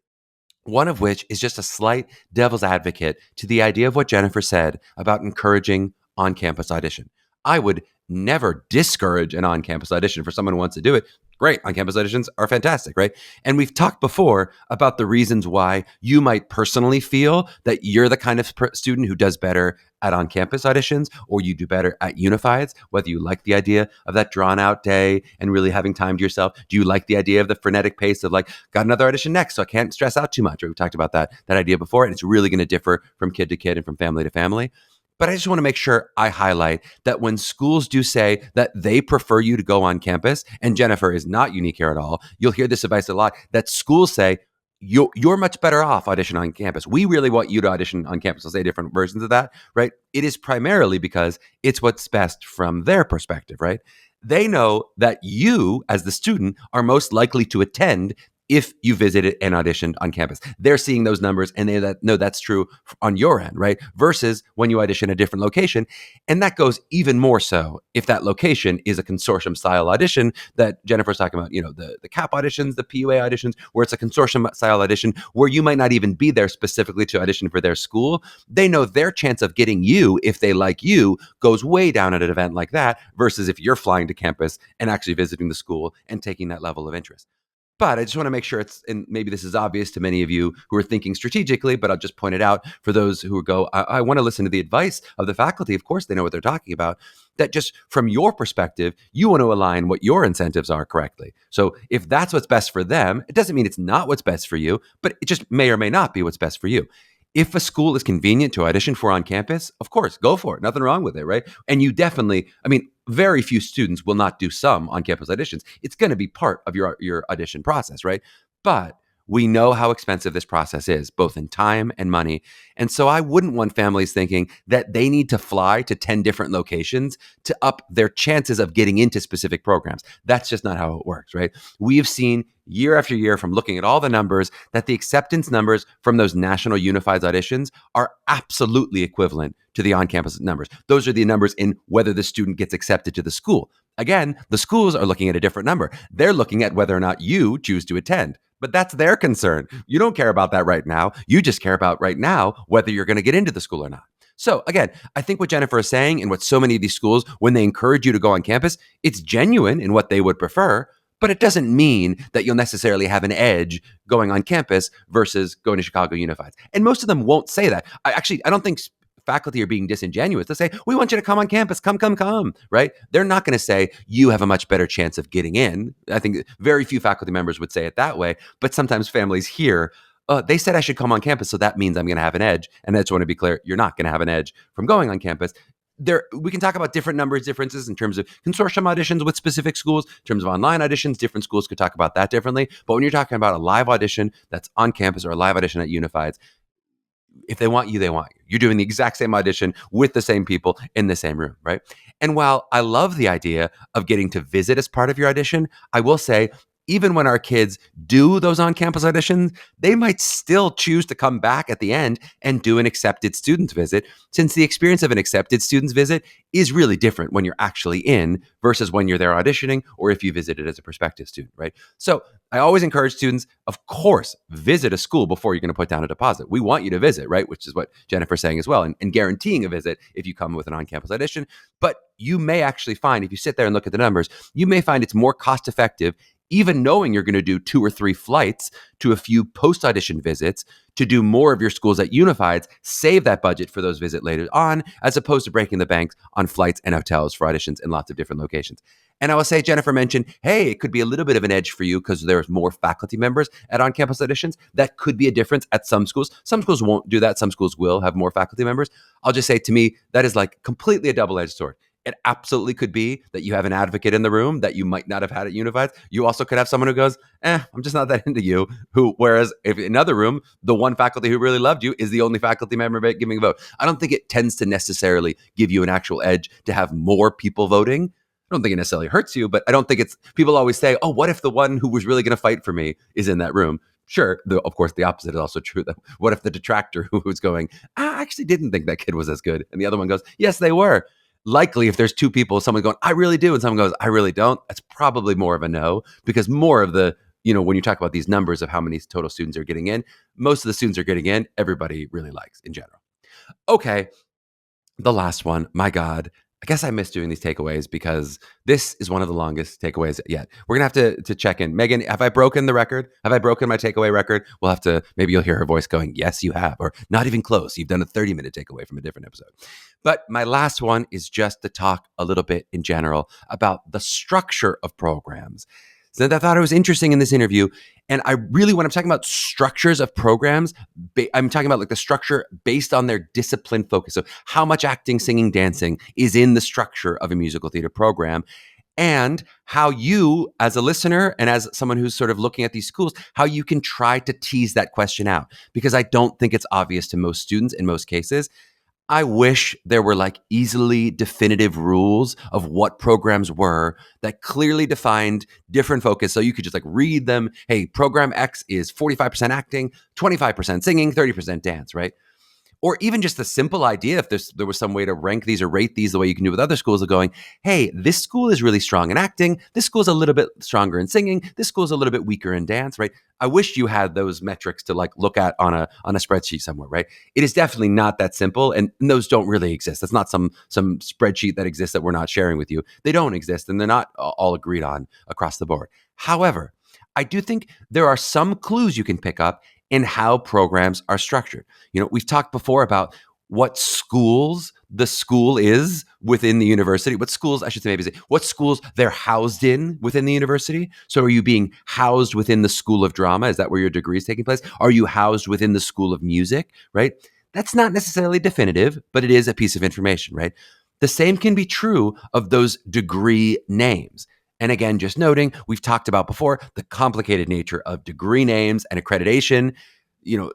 One of which is just a slight devil's advocate to the idea of what Jennifer said about encouraging on-campus audition. I would never discourage an on-campus audition for someone who wants to do it. Great. On-campus auditions are fantastic, right? And we've talked before about the reasons why you might personally feel that you're the kind of student who does better at on-campus auditions, or you do better at unifieds, whether you like the idea of that drawn-out day and really having time to yourself. Do you like the idea of the frenetic pace of like, got another audition next, so I can't stress out too much? Or we've talked about that idea before, and it's really going to differ from kid to kid and from family to family. But I just want to make sure I highlight that when schools do say that they prefer you to go on campus, and Jennifer is not unique here at all, you'll hear this advice a lot, that schools say, you're much better off audition on campus. We really want you to audition on campus. I'll say different versions of that, right? It is primarily because it's what's best from their perspective, right? They know that you, as the student, are most likely to attend if you visited and auditioned on campus. They're seeing those numbers and they know that's true on your end, right? Versus when you audition a different location. And that goes even more so if that location is a consortium style audition that Jennifer's talking about, the CAP auditions, the PUA auditions, where it's a consortium style audition where you might not even be there specifically to audition for their school. They know their chance of getting you, if they like you, goes way down at an event like that versus if you're flying to campus and actually visiting the school and taking that level of interest. But I just want to make sure and maybe this is obvious to many of you who are thinking strategically, but I'll just point it out for those who go, I want to listen to the advice of the faculty. Of course, they know what they're talking about. That just from your perspective, you want to align what your incentives are correctly. So if that's what's best for them, it doesn't mean it's not what's best for you, but it just may or may not be what's best for you. If a school is convenient to audition for on campus, of course, go for it. Nothing wrong with it, right? And you definitely, very few students will not do some on-campus auditions. It's going to be part of your audition process, right? But we know how expensive this process is, both in time and money. And so I wouldn't want families thinking that they need to fly to 10 different locations to up their chances of getting into specific programs. That's just not how it works, right? We have seen year after year from looking at all the numbers that the acceptance numbers from those national unified auditions are absolutely equivalent to the on-campus numbers. Those are the numbers in whether the student gets accepted to the school. Again, the schools are looking at a different number. They're looking at whether or not you choose to attend. But that's their concern. You don't care about that right now. You just care about right now whether you're going to get into the school or not. So again, I think what Jennifer is saying and what so many of these schools, when they encourage you to go on campus, it's genuine in what they would prefer, but it doesn't mean that you'll necessarily have an edge going on campus versus going to Chicago Unified. And most of them won't say that. I don't think faculty are being disingenuous. They say, we want you to come on campus, come, right? They're not going to say you have a much better chance of getting in. I think very few faculty members would say it that way, but sometimes families hear, they said I should come on campus, so that means I'm going to have an edge. And I just want to be clear, you're not going to have an edge from going on campus. We can talk about different numbers differences in terms of consortium auditions with specific schools, in terms of online auditions, different schools could talk about that differently. But when you're talking about a live audition that's on campus or a live audition at Unifieds, if they want you, they want you. You're doing the exact same audition with the same people in the same room, right? And while I love the idea of getting to visit as part of your audition, I will say, even when our kids do those on-campus auditions, they might still choose to come back at the end and do an accepted student visit, since the experience of an accepted student's visit is really different when you're actually in versus when you're there auditioning or if you visited as a prospective student, right? So I always encourage students, of course, visit a school before you're going to put down a deposit. We want you to visit, right? Which is what Jennifer's saying as well, and guaranteeing a visit if you come with an on-campus audition. But you may actually find, if you sit there and look at the numbers, you may find it's more cost-effective, even knowing you're going to do 2 or 3 flights to a few post-audition visits, to do more of your schools at Unifieds, save that budget for those visits later on, as opposed to breaking the bank on flights and hotels for auditions in lots of different locations. And I will say, Jennifer mentioned, hey, it could be a little bit of an edge for you because there's more faculty members at on-campus auditions. That could be a difference at some schools. Some schools won't do that. Some schools will have more faculty members. I'll just say, to me, that is like completely a double-edged sword. It absolutely could be that you have an advocate in the room that you might not have had at Unified. You also could have someone who goes, I'm just not that into you. Whereas if in another room, the one faculty who really loved you is the only faculty member giving a vote. I don't think it tends to necessarily give you an actual edge to have more people voting. I don't think it necessarily hurts you, but I don't think people always say, oh, what if the one who was really going to fight for me is in that room? Sure, of course, the opposite is also true. That what if the detractor who was going, I actually didn't think that kid was as good, and the other one goes, yes, they were. Likely, if there's 2 people, someone going, I really do, and someone goes, I really don't, that's probably more of a no, because more of the, when you talk about these numbers of how many total students are getting in, most of the students are getting in, everybody really likes in general. Okay, the last one, my God. I guess I miss doing these takeaways because this is one of the longest takeaways yet. We're going to have to check in. Meghan, have I broken the record? Have I broken my takeaway record? We'll have to, maybe you'll hear her voice going, yes, you have, or not even close. You've done a 30-minute takeaway from a different episode. But my last one is just to talk a little bit in general about the structure of programs. So I thought it was interesting in this interview. And I really, when I'm talking about structures of programs, I'm talking about like the structure based on their discipline focus. So how much acting, singing, dancing is in the structure of a musical theater program, and how you, as a listener and as someone who's sort of looking at these schools, how you can try to tease that question out. Because I don't think it's obvious to most students in most cases. I wish there were like easily definitive rules of what programs were that clearly defined different focus. So you could just like read them. Hey, program X is 45% acting, 25% singing, 30% dance, right? Or even just the simple idea, if there was some way to rank these or rate these the way you can do with other schools, of going, hey, this school is really strong in acting. This school is a little bit stronger in singing. This school is a little bit weaker in dance, right? I wish you had those metrics to like look at on a spreadsheet somewhere, right? It is definitely not that simple, and those don't really exist. That's not some spreadsheet that exists that we're not sharing with you. They don't exist, and they're not all agreed on across the board. However, I do think there are some clues you can pick up in how programs are structured. We've talked before about what schools the school is within the university, what schools, I should say, maybe say, what schools they're housed in within the university. So are you being housed within the School of Drama? Is that where your degree is taking place? Are you housed within the School of Music, right? That's not necessarily definitive, but it is a piece of information, right? The same can be true of those degree names. And again, just noting, we've talked about before the complicated nature of degree names and accreditation.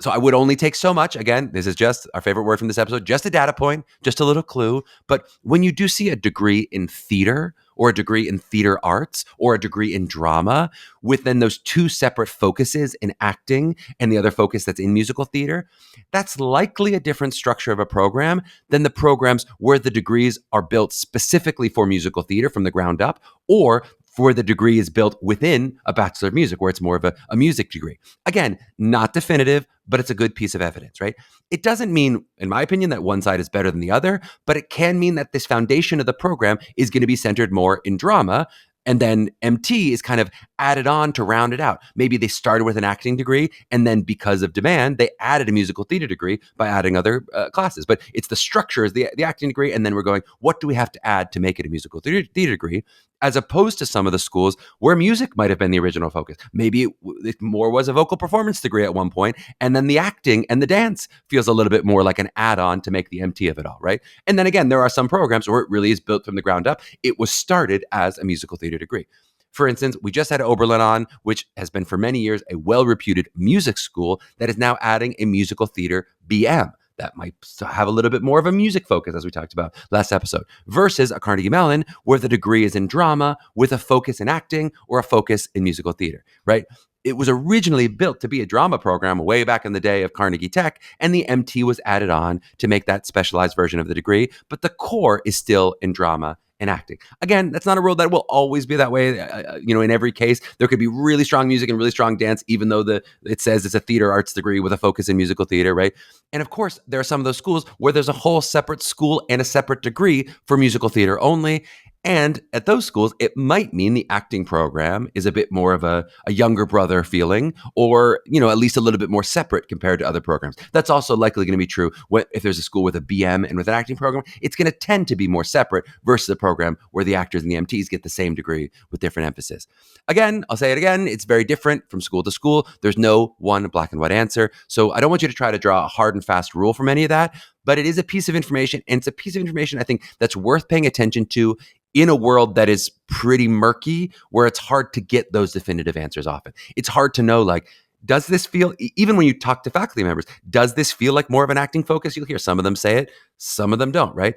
So I would only take so much. Again, this is just our favorite word from this episode, just a data point, just a little clue. But when you do see a degree in theater or a degree in theater arts or a degree in drama, within those two separate focuses in acting and the other focus that's in musical theater, that's likely a different structure of a program than the programs where the degrees are built specifically for musical theater from the ground up, or for the degree is built within a Bachelor of Music, where it's more of a music degree. Again, not definitive, but it's a good piece of evidence, right? It doesn't mean, in my opinion, that one side is better than the other, but it can mean that this foundation of the program is going to be centered more in drama. And then MT is kind of added on to round it out. Maybe they started with an acting degree, and then because of demand, they added a musical theater degree by adding other classes. But it's the structure is the acting degree, and then we're going, what do we have to add to make it a musical theater degree? As opposed to some of the schools where music might have been the original focus. Maybe it more was a vocal performance degree at one point, and then the acting and the dance feels a little bit more like an add-on to make the MT of it all, right? And then again, there are some programs where it really is built from the ground up. It was started as a musical theater degree. For instance, we just had Oberlin on, which has been for many years a well-reputed music school that is now adding a musical theater BM. That might have a little bit more of a music focus, as we talked about last episode, versus a Carnegie Mellon, where the degree is in drama with a focus in acting or a focus in musical theater, right? It was originally built to be a drama program way back in the day of Carnegie Tech, and the MT was added on to make that specialized version of the degree, but the core is still in drama and acting. Again, that's not a rule that will always be that way. In every case, there could be really strong music and really strong dance, even though it says it's a theater arts degree with a focus in musical theater, right? And of course, there are some of those schools where there's a whole separate school and a separate degree for musical theater only. And at those schools, it might mean the acting program is a bit more of a younger brother feeling, or, at least a little bit more separate compared to other programs. That's also likely going to be true if there's a school with a BM and with an acting program. It's going to tend to be more separate versus a program where the actors and the MTs get the same degree with different emphasis. Again, I'll say it again, it's very different from school to school. There's no one black and white answer. So I don't want you to try to draw a hard and fast rule from any of that, but it is a piece of information, and it's a piece of information I think that's worth paying attention to in a world that is pretty murky, where it's hard to get those definitive answers often. It's hard to know, like, does this feel, even when you talk to faculty members, does this feel like more of an acting focus? You'll hear some of them say it, some of them don't, right?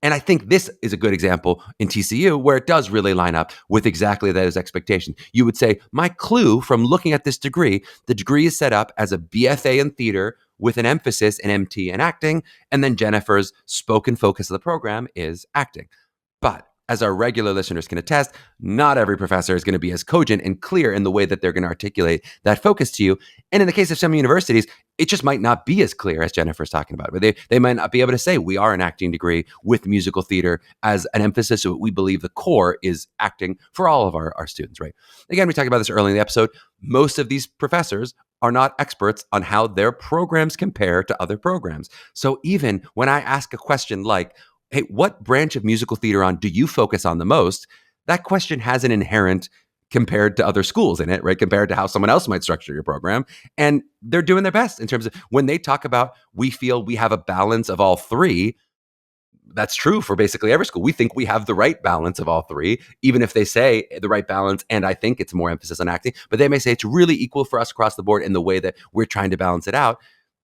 And I think this is a good example in TCU where it does really line up with exactly those expectations. You would say, my clue from looking at this degree, the degree is set up as a BFA in theater with an emphasis in MT and acting, and then Jennifer's spoken focus of the program is acting. But as our regular listeners can attest, not every professor is going to be as cogent and clear in the way that they're going to articulate that focus to you. And in the case of some universities, it just might not be as clear as Jennifer's talking about. But they might not be able to say, we are an acting degree with musical theater as an emphasis. So we believe the core is acting for all of our students, right? Again, we talked about this early in the episode. Most of these professors are not experts on how their programs compare to other programs. So even when I ask a question like, hey, what branch of musical theater do you focus on the most? That question has an inherent compared to other schools in it, right? Compared to how someone else might structure your program. And they're doing their best in terms of when they talk about, we feel we have a balance of all three. That's true for basically every school. We think we have the right balance of all three, even if they say the right balance, and I think it's more emphasis on acting, but they may say it's really equal for us across the board in the way that we're trying to balance it out.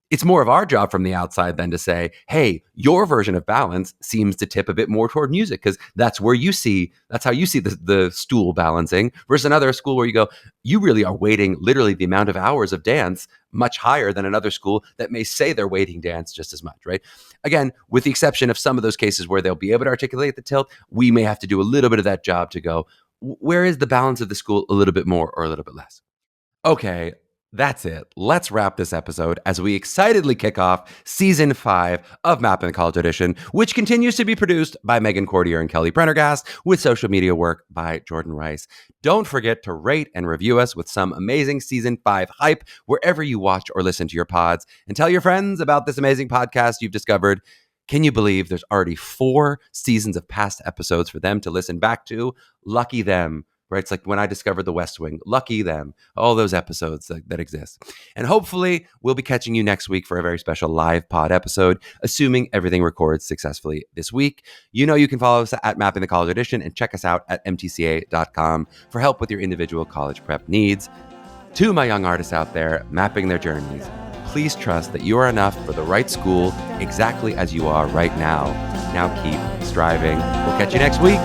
It's more of our job from the outside than to say, hey, your version of balance seems to tip a bit more toward music because that's how you see the stool balancing versus another school where you go, you really are weighting literally the amount of hours of dance much higher than another school that may say they're weighting dance just as much, right? Again, with the exception of some of those cases where they'll be able to articulate the tilt, we may have to do a little bit of that job to go, where is the balance of the school a little bit more or a little bit less? Okay, that's it. Let's wrap this episode as we excitedly kick off season 5 of Mapping the College Audition, which continues to be produced by Meghan, Cordier, and Kelly Prendergast with social media work by Jordan Rice. Don't forget to rate and review us with some amazing season 5 hype wherever you watch or listen to your pods, and tell your friends about this amazing podcast you've discovered. Can you believe there's already 4 seasons of past episodes for them to listen back to? Lucky them. Right? It's like when I discovered The West Wing. Lucky them. All those episodes that exist. And hopefully we'll be catching you next week for a very special live pod episode, assuming everything records successfully this week. You know you can follow us at Mapping the College Audition and check us out at MTCA.com for help with your individual college prep needs. To my young artists out there mapping their journeys, please trust that you are enough for the right school exactly as you are right now. Now keep striving. We'll catch you next week.